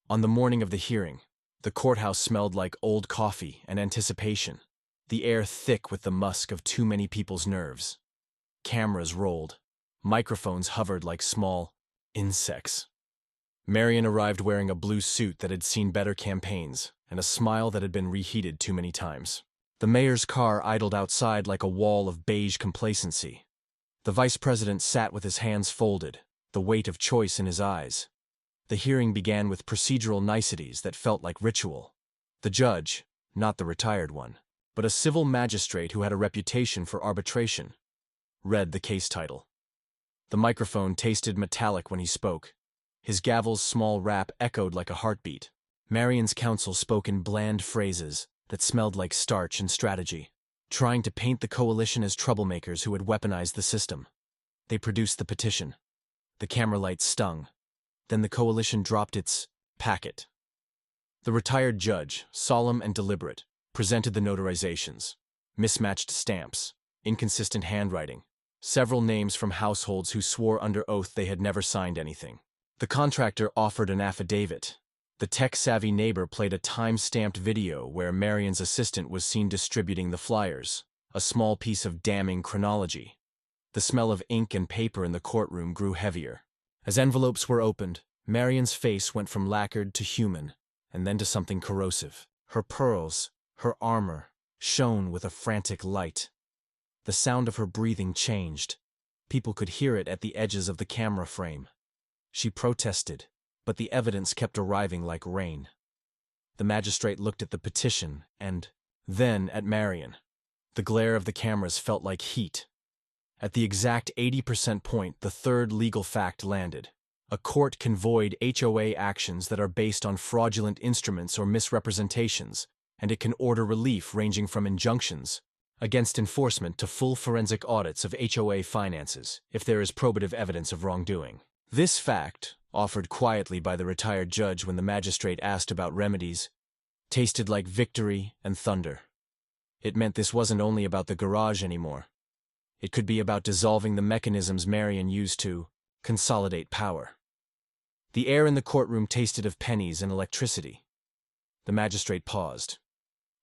On the morning of the hearing, the courthouse smelled like old coffee and anticipation, the air thick with the musk of too many people's nerves. Cameras rolled. Microphones hovered like small insects. Marion arrived wearing a blue suit that had seen better campaigns and a smile that had been reheated too many times. The mayor's car idled outside like a wall of beige complacency. The vice president sat with his hands folded, the weight of choice in his eyes. The hearing began with procedural niceties that felt like ritual. The judge, not the retired one, but a civil magistrate who had a reputation for arbitration, read the case title. The microphone tasted metallic when he spoke. His gavel's small rap echoed like a heartbeat. Marion's counsel spoke in bland phrases that smelled like starch and strategy, trying to paint the coalition as troublemakers who had weaponized the system. They produced the petition. The camera lights stung. Then the coalition dropped its packet. The retired judge, solemn and deliberate, presented the notarizations. Mismatched stamps, inconsistent handwriting, several names from households who swore under oath they had never signed anything. The contractor offered an affidavit. The tech-savvy neighbor played a time-stamped video where Marion's assistant was seen distributing the flyers, a small piece of damning chronology. The smell of ink and paper in the courtroom grew heavier. As envelopes were opened, Marion's face went from lacquered to human, and then to something corrosive. Her pearls, her armor, shone with a frantic light. The sound of her breathing changed. People could hear it at the edges of the camera frame. She protested, but the evidence kept arriving like rain. The magistrate looked at the petition and then at Marion. The glare of the cameras felt like heat. At the exact 80% point, the third legal fact landed. A court can void HOA actions that are based on fraudulent instruments or misrepresentations, and it can order relief ranging from injunctions against enforcement to full forensic audits of HOA finances if there is probative evidence of wrongdoing. This fact, offered quietly by the retired judge when the magistrate asked about remedies, tasted like victory and thunder. It meant this wasn't only about the garage anymore. It could be about dissolving the mechanisms Marion used to consolidate power. The air in the courtroom tasted of pennies and electricity. The magistrate paused.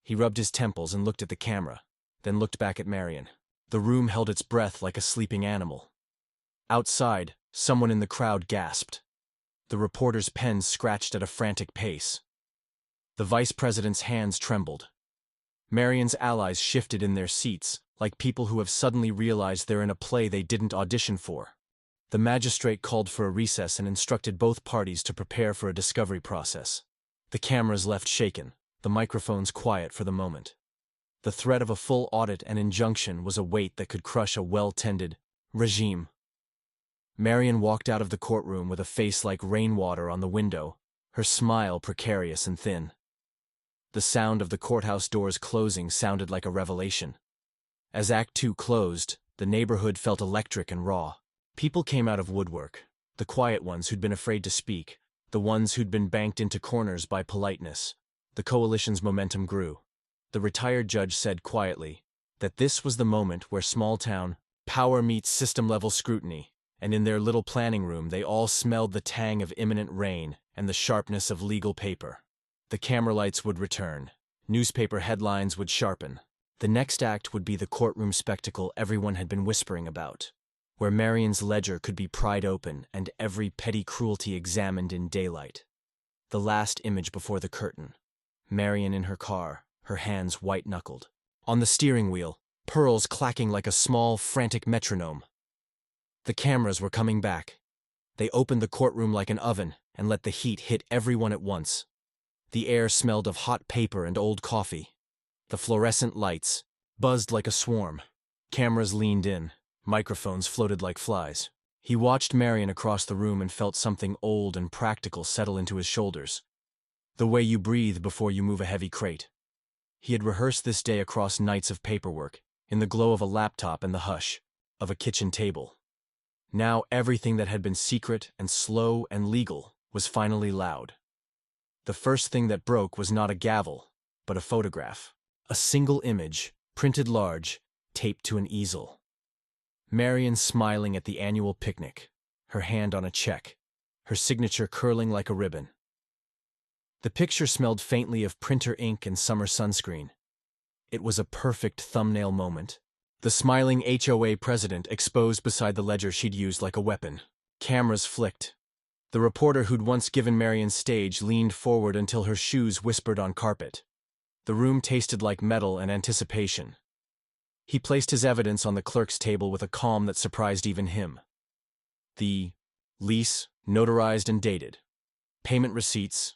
He rubbed his temples and looked at the camera, then looked back at Marion. The room held its breath like a sleeping animal. Outside, someone in the crowd gasped. The reporter's pen scratched at a frantic pace. The vice president's hands trembled. Marion's allies shifted in their seats, like people who have suddenly realized they're in a play they didn't audition for. The magistrate called for a recess and instructed both parties to prepare for a discovery process. The cameras left shaken, the microphones quiet for the moment. The threat of a full audit and injunction was a weight that could crush a well-tended regime. Marion walked out of the courtroom with a face like rainwater on the window, her smile precarious and thin. The sound of the courthouse doors closing sounded like a revelation. As Act Two closed, the neighborhood felt electric and raw. People came out of woodwork, the quiet ones who'd been afraid to speak, the ones who'd been banked into corners by politeness. The coalition's momentum grew. The retired judge said quietly that this was the moment where small-town power meets system-level scrutiny, and in their little planning room they all smelled the tang of imminent rain and the sharpness of legal paper. The camera lights would return. Newspaper headlines would sharpen. The next act would be the courtroom spectacle everyone had been whispering about, where Marion's ledger could be pried open and every petty cruelty examined in daylight. The last image before the curtain. Marion in her car, her hands white-knuckled. On the steering wheel, pearls clacking like a small, frantic metronome. The cameras were coming back. They opened the courtroom like an oven and let the heat hit everyone at once. The air smelled of hot paper and old coffee. The fluorescent lights buzzed like a swarm. Cameras leaned in. Microphones floated like flies. He watched Marion across the room and felt something old and practical settle into his shoulders. The way you breathe before you move a heavy crate. He had rehearsed this day across nights of paperwork, in the glow of a laptop and the hush of a kitchen table. Now everything that had been secret and slow and legal was finally loud. The first thing that broke was not a gavel, but a photograph. A single image, printed large, taped to an easel. Marion smiling at the annual picnic, her hand on a check, her signature curling like a ribbon. The picture smelled faintly of printer ink and summer sunscreen. It was a perfect thumbnail moment. The smiling HOA president exposed beside the ledger she'd used like a weapon. Cameras flicked. The reporter who'd once given Marion stage leaned forward until her shoes whispered on carpet. The room tasted like metal and anticipation. He placed his evidence on the clerk's table with a calm that surprised even him. The lease, notarized and dated. Payment receipts.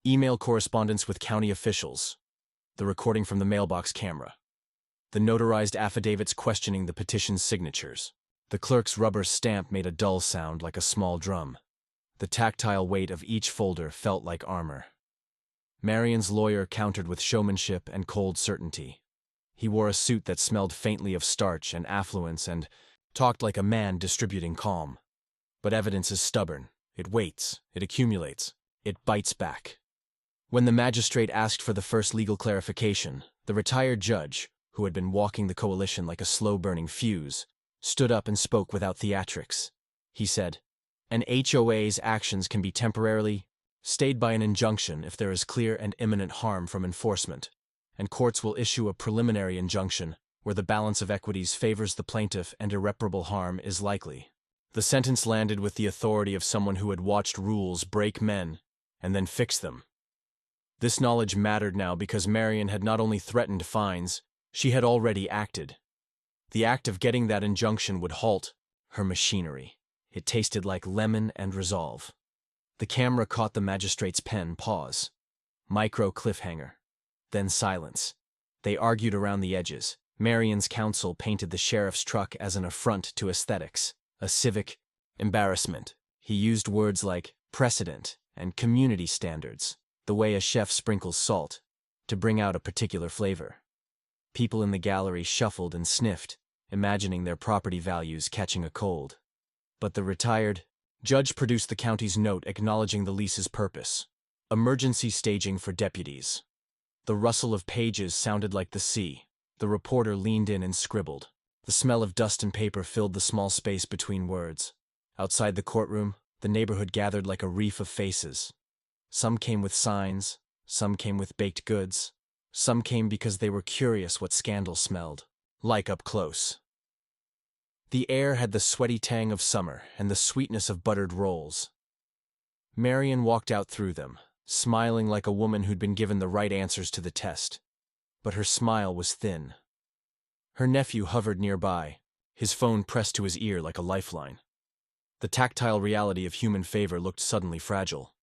Email correspondence with county officials. The recording from the mailbox camera. The notarized affidavits questioning the petition's signatures. The clerk's rubber stamp made a dull sound like a small drum. The tactile weight of each folder felt like armor. Marion's lawyer countered with showmanship and cold certainty. He wore a suit that smelled faintly of starch and affluence and talked like a man distributing calm. But evidence is stubborn. It waits. It accumulates. It bites back. When the magistrate asked for the first legal clarification, the retired judge, who had been walking the coalition like a slow-burning fuse, stood up and spoke without theatrics. He said, "An HOA's actions can be temporarily stayed by an injunction if there is clear and imminent harm from enforcement, and courts will issue a preliminary injunction where the balance of equities favors the plaintiff and irreparable harm is likely." The sentence landed with the authority of someone who had watched rules break men and then fix them. This knowledge mattered now because Marion had not only threatened fines, she had already acted. The act of getting that injunction would halt her machinery. It tasted like lemon and resolve. The camera caught the magistrate's pen pause. Micro cliffhanger. Then silence. They argued around the edges. Marion's counsel painted the sheriff's truck as an affront to aesthetics, a civic embarrassment. He used words like precedent and community standards, the way a chef sprinkles salt, to bring out a particular flavor. People in the gallery shuffled and sniffed, imagining their property values catching a cold. But the retired judge produced the county's note acknowledging the lease's purpose. Emergency staging for deputies. The rustle of pages sounded like the sea. The reporter leaned in and scribbled. The smell of dust and paper filled the small space between words. Outside the courtroom, the neighborhood gathered like a reef of faces. Some came with signs, some came with baked goods, some came because they were curious what scandal smelled like up close. The air had the sweaty tang of summer and the sweetness of buttered rolls. Marian walked out through them, smiling like a woman who'd been given the right answers to the test. But her smile was thin. Her nephew hovered nearby, his phone pressed to his ear like a lifeline. The tactile reality of human favor looked suddenly fragile.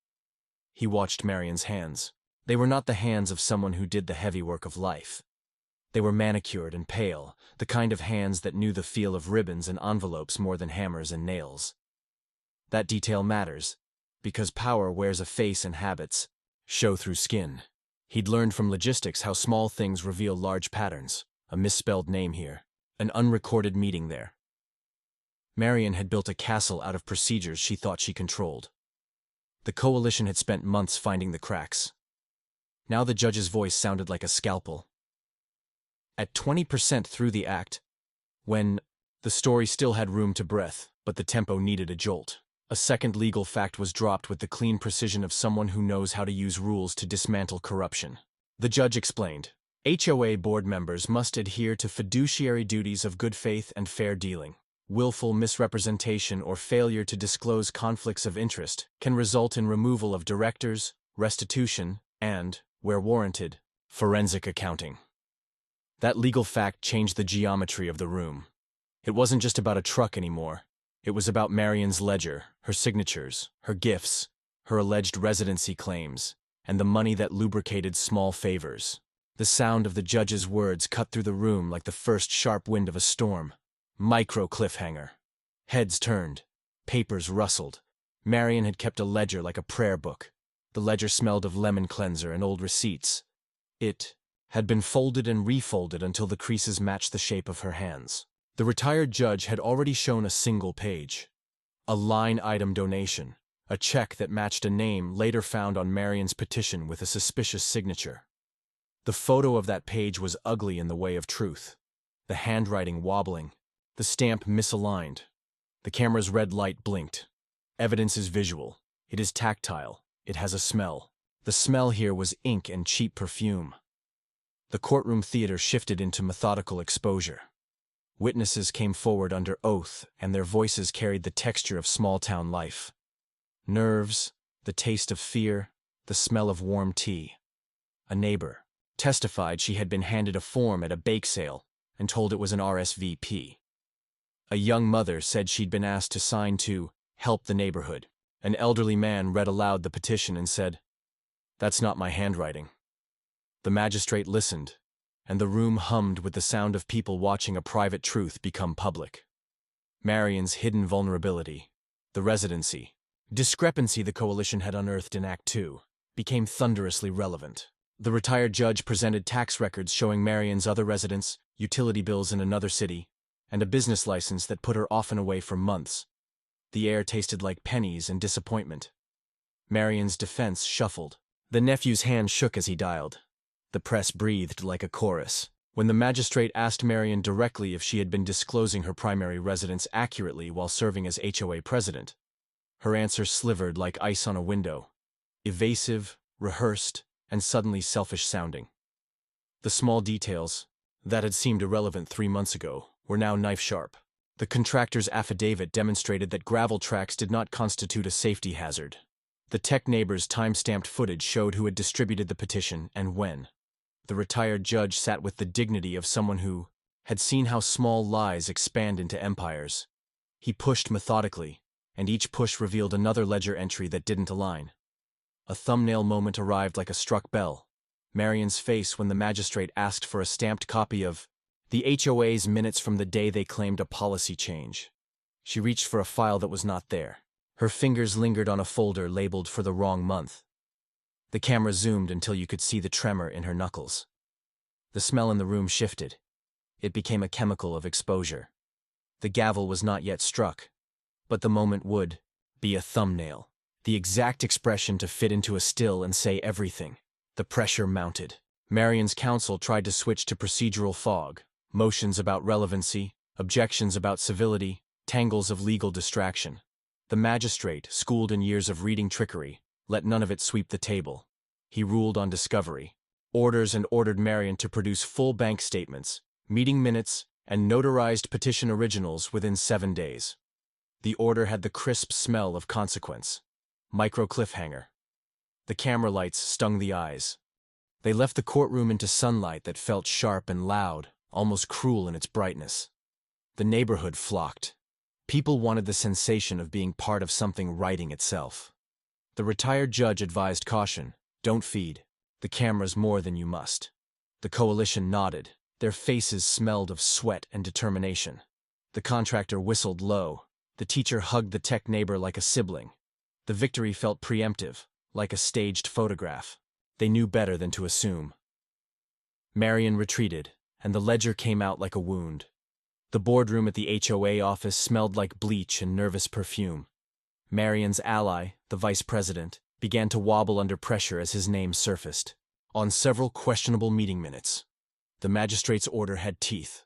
He watched Marian's hands. They were not the hands of someone who did the heavy work of life. They were manicured and pale, the kind of hands that knew the feel of ribbons and envelopes more than hammers and nails. That detail matters, because power wears a face and habits show through skin. He'd learned from logistics how small things reveal large patterns, a misspelled name here, an unrecorded meeting there. Marian had built a castle out of procedures she thought she controlled. The coalition had spent months finding the cracks. Now the judge's voice sounded like a scalpel. At 20% through the act, when the story still had room to breathe, but the tempo needed a jolt, a second legal fact was dropped with the clean precision of someone who knows how to use rules to dismantle corruption. The judge explained, HOA board members must adhere to fiduciary duties of good faith and fair dealing. Willful misrepresentation or failure to disclose conflicts of interest can result in removal of directors, restitution, and, where warranted, forensic accounting. That legal fact changed the geometry of the room. It wasn't just about a truck anymore. It was about Marian's ledger, her signatures, her gifts, her alleged residency claims, and the money that lubricated small favors. The sound of the judge's words cut through the room like the first sharp wind of a storm. Micro cliffhanger. Heads turned. Papers rustled. Marian had kept a ledger like a prayer book. The ledger smelled of lemon cleanser and old receipts. It had been folded and refolded until the creases matched the shape of her hands. The retired judge had already shown a single page. A line-item donation, a check that matched a name later found on Marian's petition with a suspicious signature. The photo of that page was ugly in the way of truth. The handwriting wobbling, the stamp misaligned. The camera's red light blinked. Evidence is visual. It is tactile. It has a smell. The smell here was ink and cheap perfume. The courtroom theater shifted into methodical exposure. Witnesses came forward under oath, and their voices carried the texture of small-town life. Nerves, the taste of fear, the smell of warm tea. A neighbor testified she had been handed a form at a bake sale and told it was an RSVP. A young mother said she'd been asked to sign to help the neighborhood. An elderly man read aloud the petition and said, "That's not my handwriting." The magistrate listened, and the room hummed with the sound of people watching a private truth become public. Marian's hidden vulnerability, the residency, discrepancy the coalition had unearthed in Act 2, became thunderously relevant. The retired judge presented tax records showing Marian's other residence, utility bills in another city, and a business license that put her off and away for months. The air tasted like pennies and disappointment. Marian's defense shuffled. The nephew's hand shook as he dialed. The press breathed like a chorus. When the magistrate asked Marian directly if she had been disclosing her primary residence accurately while serving as HOA president, her answer slivered like ice on a window. Evasive, rehearsed, and suddenly selfish-sounding. The small details, that had seemed irrelevant 3 months ago, were now knife-sharp. The contractor's affidavit demonstrated that gravel tracks did not constitute a safety hazard. The tech neighbor's time-stamped footage showed who had distributed the petition and when. The retired judge sat with the dignity of someone who had seen how small lies expand into empires. He pushed methodically, and each push revealed another ledger entry that didn't align. A thumbnail moment arrived like a struck bell. Marian's face when the magistrate asked for a stamped copy of the HOA's minutes from the day they claimed a policy change. She reached for a file that was not there. Her fingers lingered on a folder labeled for the wrong month. The camera zoomed until you could see the tremor in her knuckles. The smell in the room shifted. It became a chemical of exposure. The gavel was not yet struck, but the moment would be a thumbnail. The exact expression to fit into a still and say everything. The pressure mounted. Marian's counsel tried to switch to procedural fog. Motions about relevancy, objections about civility, tangles of legal distraction. The magistrate, schooled in years of reading trickery, let none of it sweep the table. He ruled on discovery. Orders and ordered Marian to produce full bank statements, meeting minutes, and notarized petition originals within 7 days. The order had the crisp smell of consequence. Micro cliffhanger. The camera lights stung the eyes. They left the courtroom into sunlight that felt sharp and loud, almost cruel in its brightness. The neighborhood flocked. People wanted the sensation of being part of something writing itself. The retired judge advised caution: don't feed the cameras more than you must. The coalition nodded. Their faces smelled of sweat and determination. The contractor whistled low. The teacher hugged the tech neighbor like a sibling. The victory felt preemptive, like a staged photograph. They knew better than to assume. Marion retreated, and the ledger came out like a wound. The boardroom at the HOA office smelled like bleach and nervous perfume. Marion's ally, the vice president, began to wobble under pressure as his name surfaced. On several questionable meeting minutes, the magistrate's order had teeth.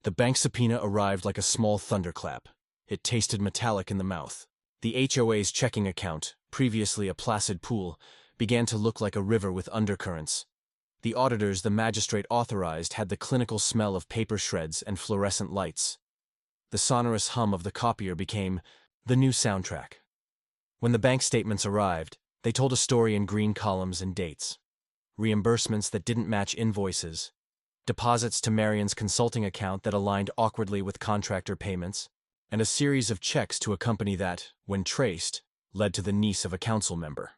The bank subpoena arrived like a small thunderclap. It tasted metallic in the mouth. The HOA's checking account, previously a placid pool, began to look like a river with undercurrents. The auditors the magistrate authorized had the clinical smell of paper shreds and fluorescent lights. The sonorous hum of the copier became the new soundtrack. When the bank statements arrived, they told a story in green columns and dates. Reimbursements that didn't match invoices, deposits to Marion's consulting account that aligned awkwardly with contractor payments, and a series of checks to a company that, when traced, led to the niece of a council member.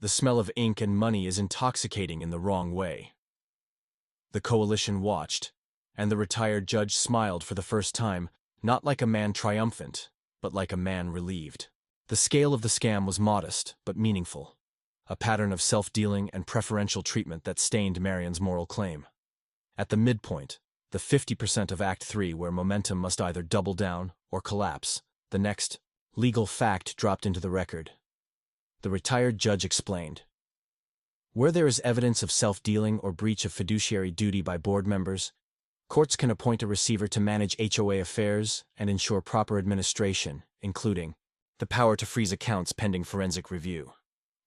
The smell of ink and money is intoxicating in the wrong way. The coalition watched, and the retired judge smiled for the first time, not like a man triumphant, but like a man relieved. The scale of the scam was modest, but meaningful. A pattern of self-dealing and preferential treatment that stained Marion's moral claim. At the midpoint, the 50% of Act 3 where momentum must either double down or collapse, the next legal fact dropped into the record. The retired judge explained. Where there is evidence of self-dealing or breach of fiduciary duty by board members, courts can appoint a receiver to manage HOA affairs and ensure proper administration, including the power to freeze accounts pending forensic review.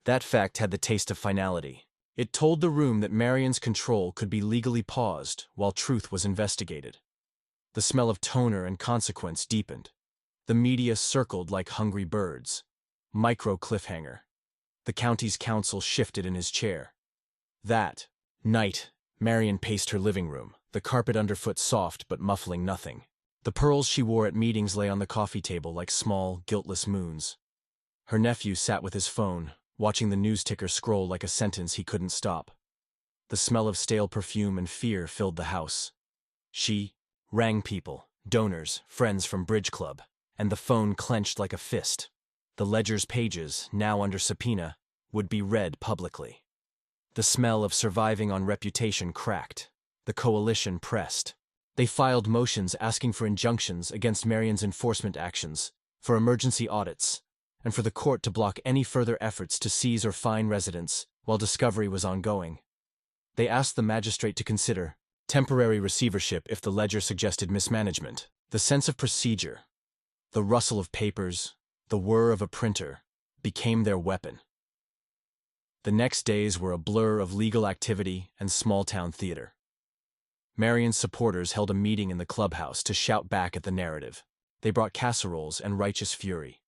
That fact had the taste of finality. It told the room that Marion's control could be legally paused while truth was investigated. The smell of toner and consequence deepened. The media circled like hungry birds. Micro cliffhanger. The county's counsel shifted in his chair. That night, Marion paced her living room, the carpet underfoot soft but muffling nothing. The pearls she wore at meetings lay on the coffee table like small, guiltless moons. Her nephew sat with his phone, watching the news ticker scroll like a sentence he couldn't stop. The smell of stale perfume and fear filled the house. She rang people, donors, friends from Bridge Club, and the phone clenched like a fist. The ledger's pages, now under subpoena, would be read publicly. The smell of surviving on reputation cracked. The coalition pressed. They filed motions asking for injunctions against Marion's enforcement actions, for emergency audits, and for the court to block any further efforts to seize or fine residents while discovery was ongoing. They asked the magistrate to consider temporary receivership if the ledger suggested mismanagement. The sense of procedure, the rustle of papers, the whir of a printer, became their weapon. The next days were a blur of legal activity and small-town theater. Marion's supporters held a meeting in the clubhouse to shout back at the narrative. They brought casseroles and righteous fury.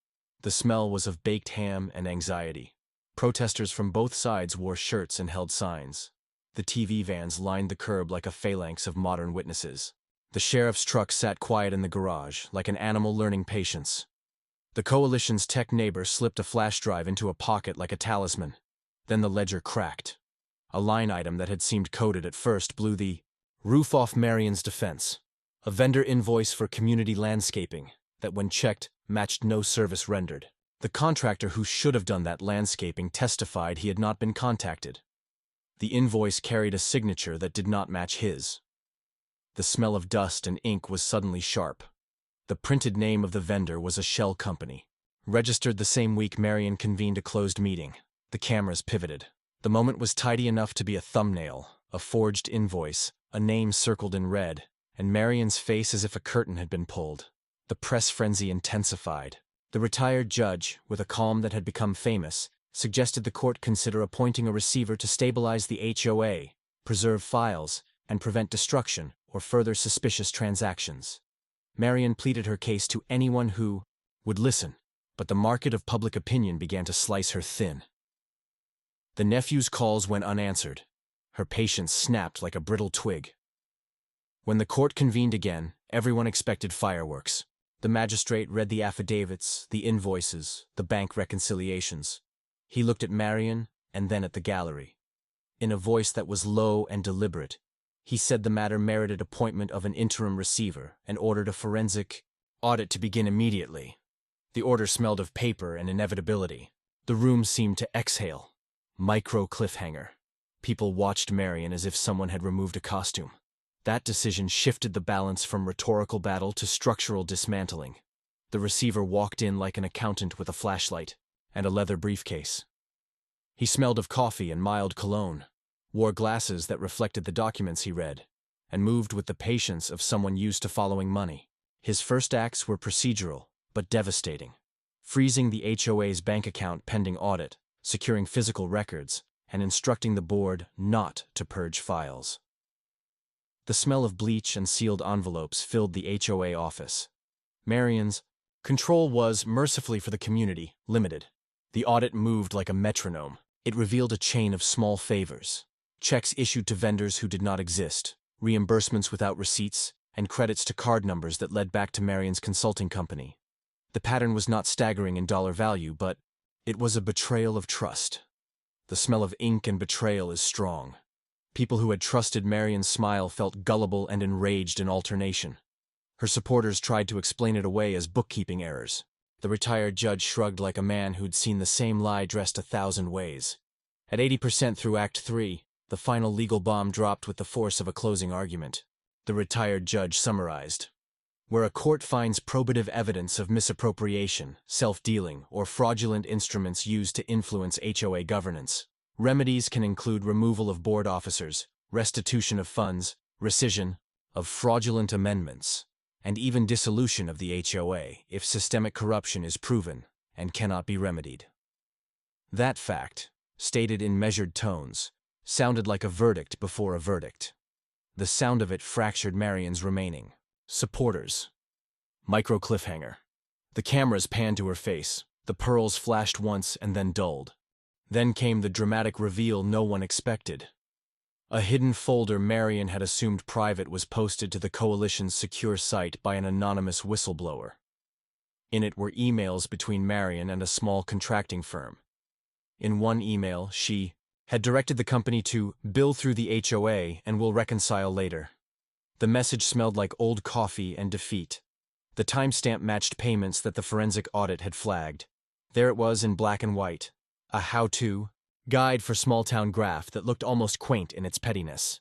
The smell was of baked ham and anxiety. Protesters from both sides wore shirts and held signs. The TV vans lined the curb like a phalanx of modern witnesses. The sheriff's truck sat quiet in the garage, like an animal learning patience. The coalition's tech neighbor slipped a flash drive into a pocket like a talisman. Then the ledger cracked. A line item that had seemed coded at first blew the roof off Marion's defense. A vendor invoice for community landscaping that, when checked, matched no service rendered. The contractor who should have done that landscaping testified he had not been contacted. The invoice carried a signature that did not match his. The smell of dust and ink was suddenly sharp. The printed name of the vendor was a shell company. Registered the same week Marion convened a closed meeting. The cameras pivoted. The moment was tidy enough to be a thumbnail, a forged invoice, a name circled in red, and Marion's face as if a curtain had been pulled. The press frenzy intensified. The retired judge, with a calm that had become famous, suggested the court consider appointing a receiver to stabilize the HOA, preserve files, and prevent destruction, or further suspicious transactions. Marian pleaded her case to anyone who would listen, but the market of public opinion began to slice her thin. The nephew's calls went unanswered. Her patience snapped like a brittle twig. When the court convened again, everyone expected fireworks. The magistrate read the affidavits, the invoices, the bank reconciliations. He looked at Marian and then at the gallery. In a voice that was low and deliberate, he said the matter merited appointment of an interim receiver and ordered a forensic audit to begin immediately. The order smelled of paper and inevitability. The room seemed to exhale. Micro cliffhanger. People watched Marian as if someone had removed a costume. That decision shifted the balance from rhetorical battle to structural dismantling. The receiver walked in like an accountant with a flashlight and a leather briefcase. He smelled of coffee and mild cologne, wore glasses that reflected the documents he read, and moved with the patience of someone used to following money. His first acts were procedural, but devastating. Freezing the HOA's bank account pending audit, securing physical records, and instructing the board not to purge files. The smell of bleach and sealed envelopes filled the HOA office. Marian's control was, mercifully for the community, limited. The audit moved like a metronome. It revealed a chain of small favors. Checks issued to vendors who did not exist, reimbursements without receipts, and credits to card numbers that led back to Marian's consulting company. The pattern was not staggering in dollar value, but it was a betrayal of trust. The smell of ink and betrayal is strong. People who had trusted Marian's smile felt gullible and enraged in alternation. Her supporters tried to explain it away as bookkeeping errors. The retired judge shrugged like a man who'd seen the same lie dressed 1,000 ways. At 80% through Act 3, the final legal bomb dropped with the force of a closing argument. The retired judge summarized. Where a court finds probative evidence of misappropriation, self-dealing, or fraudulent instruments used to influence HOA governance, remedies can include removal of board officers, restitution of funds, rescission of fraudulent amendments, and even dissolution of the HOA if systemic corruption is proven and cannot be remedied. That fact, stated in measured tones, sounded like a verdict before a verdict. The sound of it fractured Marian's remaining supporters. Micro cliffhanger. The cameras panned to her face. The pearls flashed once and then dulled. Then came the dramatic reveal no one expected. A hidden folder Marian had assumed private was posted to the coalition's secure site by an anonymous whistleblower. In it were emails between Marian and a small contracting firm. In one email, she had directed the company to bill through the HOA and will reconcile later. The message smelled like old coffee and defeat. The timestamp matched payments that the forensic audit had flagged. There it was in black and white. A how-to guide for small-town graft that looked almost quaint in its pettiness.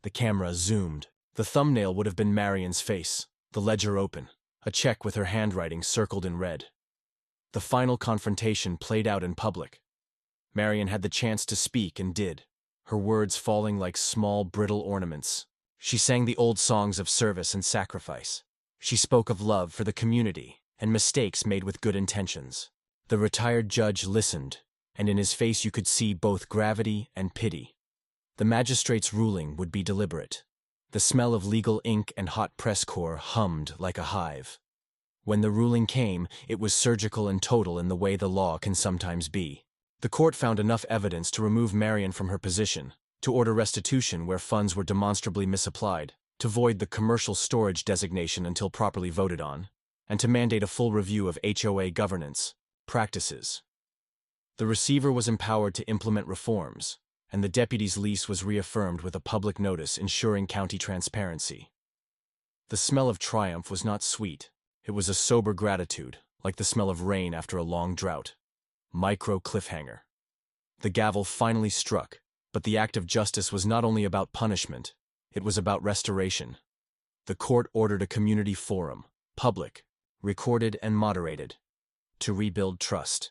The camera zoomed. The thumbnail would have been Marian's face, the ledger open, a check with her handwriting circled in red. The final confrontation played out in public. Marian had the chance to speak and did, her words falling like small, brittle ornaments. She sang the old songs of service and sacrifice. She spoke of love for the community and mistakes made with good intentions. The retired judge listened, and in his face you could see both gravity and pity. The magistrate's ruling would be deliberate. The smell of legal ink and hot press corps hummed like a hive. When the ruling came, it was surgical and total in the way the law can sometimes be. The court found enough evidence to remove Marian from her position, to order restitution where funds were demonstrably misapplied, to void the commercial storage designation until properly voted on, and to mandate a full review of HOA governance practices. The receiver was empowered to implement reforms, and the deputy's lease was reaffirmed with a public notice ensuring county transparency. The smell of triumph was not sweet. It was a sober gratitude, like the smell of rain after a long drought. Micro cliffhanger. The gavel finally struck, but the act of justice was not only about punishment, it was about restoration. The court ordered a community forum, public, recorded and moderated, to rebuild trust.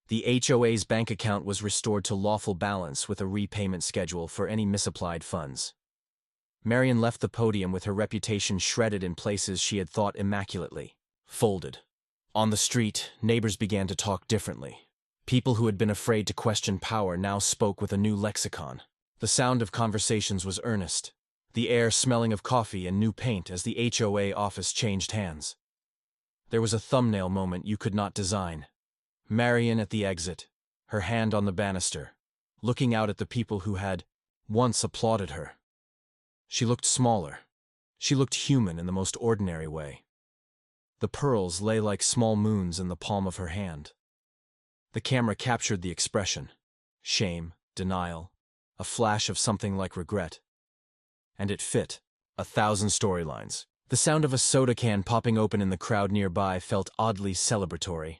The HOA's bank account was restored to lawful balance with a repayment schedule for any misapplied funds. Marian left the podium with her reputation shredded in places she had thought immaculately folded. On the street, neighbors began to talk differently. People who had been afraid to question power now spoke with a new lexicon. The sound of conversations was earnest. the air smelling of coffee and new paint as the HOA office changed hands. There was a thumbnail moment you could not design. Marion at the exit, her hand on the banister, looking out at the people who had once applauded her. She looked smaller. She looked human in the most ordinary way. The pearls lay like small moons in the palm of her hand. The camera captured the expression: shame, denial, a flash of something like regret. And it fit 1,000 storylines. The sound of a soda can popping open in the crowd nearby felt oddly celebratory.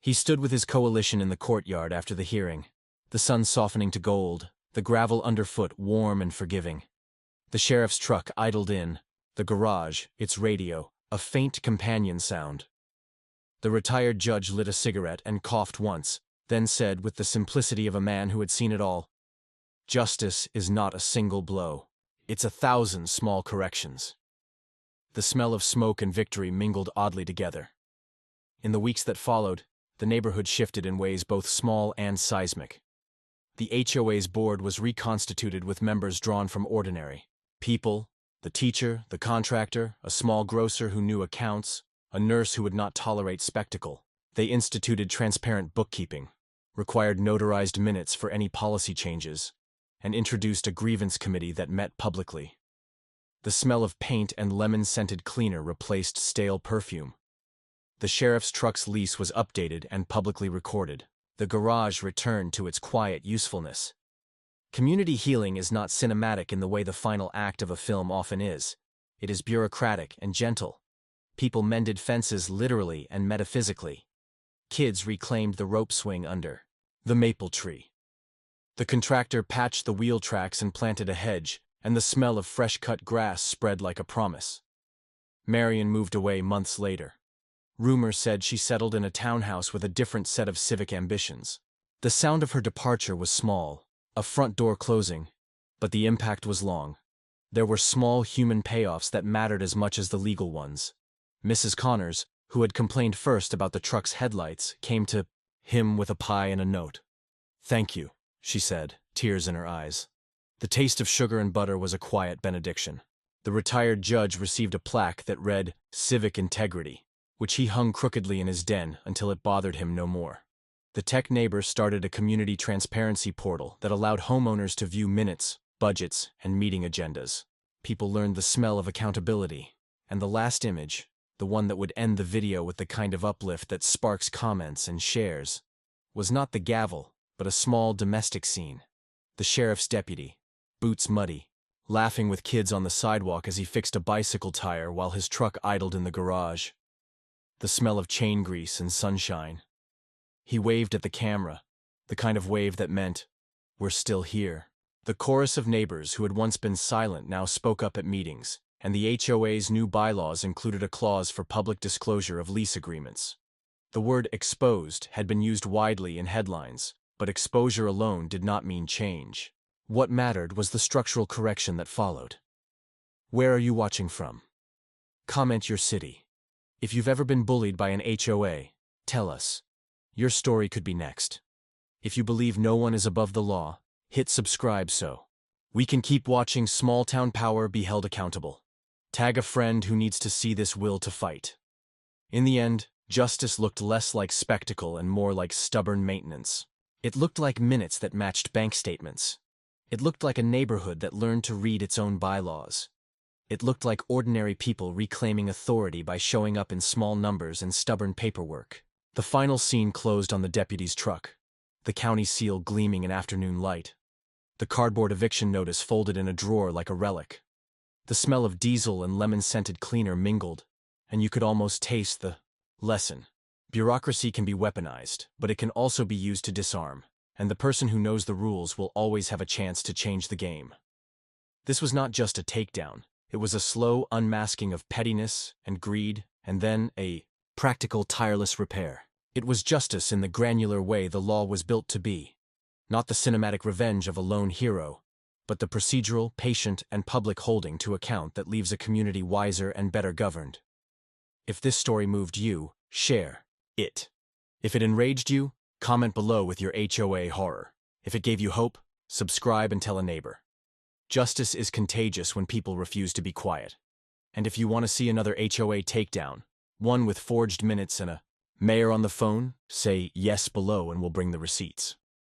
He stood with his coalition in the courtyard after the hearing, the sun softening to gold, the gravel underfoot warm and forgiving. The sheriff's truck idled in, the garage, its radio, a faint companion sound. The retired judge lit a cigarette and coughed once, then said with the simplicity of a man who had seen it all, "Justice is not a single blow. It's 1,000 small corrections." The smell of smoke and victory mingled oddly together. In the weeks that followed, the neighborhood shifted in ways both small and seismic. The HOA's board was reconstituted with members drawn from ordinary people: the teacher, the contractor, a small grocer who knew accounts, a nurse who would not tolerate spectacle. They instituted transparent bookkeeping, required notarized minutes for any policy changes, and introduced a grievance committee that met publicly. The smell of paint and lemon-scented cleaner replaced stale perfume. The sheriff's truck's lease was updated and publicly recorded. The garage returned to its quiet usefulness. Community healing is not cinematic in the way the final act of a film often is. It is bureaucratic and gentle. People mended fences literally and metaphysically. Kids reclaimed the rope swing under the maple tree. The contractor patched the wheel tracks and planted a hedge, and the smell of fresh-cut grass spread like a promise. Marion moved away months later. Rumor said she settled in a townhouse with a different set of civic ambitions. The sound of her departure was small, a front door closing, but the impact was long. There were small human payoffs that mattered as much as the legal ones. Mrs. Connors, who had complained first about the truck's headlights, came to him with a pie and a note. "Thank you," she said, tears in her eyes. The taste of sugar and butter was a quiet benediction. The retired judge received a plaque that read "Civic Integrity," which he hung crookedly in his den until it bothered him no more. The tech neighbor started a community transparency portal that allowed homeowners to view minutes, budgets, and meeting agendas. People learned the smell of accountability, and the last image, the one that would end the video with the kind of uplift that sparks comments and shares, was not the gavel, but a small domestic scene. The sheriff's deputy, boots muddy, laughing with kids on the sidewalk as he fixed a bicycle tire while his truck idled in the garage. The smell of chain grease and sunshine. He waved at the camera, the kind of wave that meant, "We're still here." The chorus of neighbors who had once been silent now spoke up at meetings, and the HOA's new bylaws included a clause for public disclosure of lease agreements. The word "exposed" had been used widely in headlines, but exposure alone did not mean change. What mattered was the structural correction that followed. Where are you watching from? Comment your city. If you've ever been bullied by an HOA, tell us. Your story could be next. If you believe no one is above the law, hit subscribe so we can keep watching small town power be held accountable. Tag a friend who needs to see this will to fight. In the end, justice looked less like spectacle and more like stubborn maintenance. It looked like minutes that matched bank statements. It looked like a neighborhood that learned to read its own bylaws. It looked like ordinary people reclaiming authority by showing up in small numbers and stubborn paperwork. The final scene closed on the deputy's truck, the county seal gleaming in afternoon light. The cardboard eviction notice folded in a drawer like a relic. The smell of diesel and lemon-scented cleaner mingled, and you could almost taste the lesson. Bureaucracy can be weaponized, but it can also be used to disarm, and the person who knows the rules will always have a chance to change the game. This was not just a takedown. It was a slow unmasking of pettiness and greed, and then a practical, tireless repair. It was justice in the granular way the law was built to be. Not the cinematic revenge of a lone hero, but the procedural, patient, and public holding to account that leaves a community wiser and better governed. If this story moved you, share it. If it enraged you, comment below with your HOA horror. If it gave you hope, subscribe and tell a neighbor. Justice is contagious when people refuse to be quiet. And if you want to see another HOA takedown, one with forged minutes and a mayor on the phone, say yes below and we'll bring the receipts.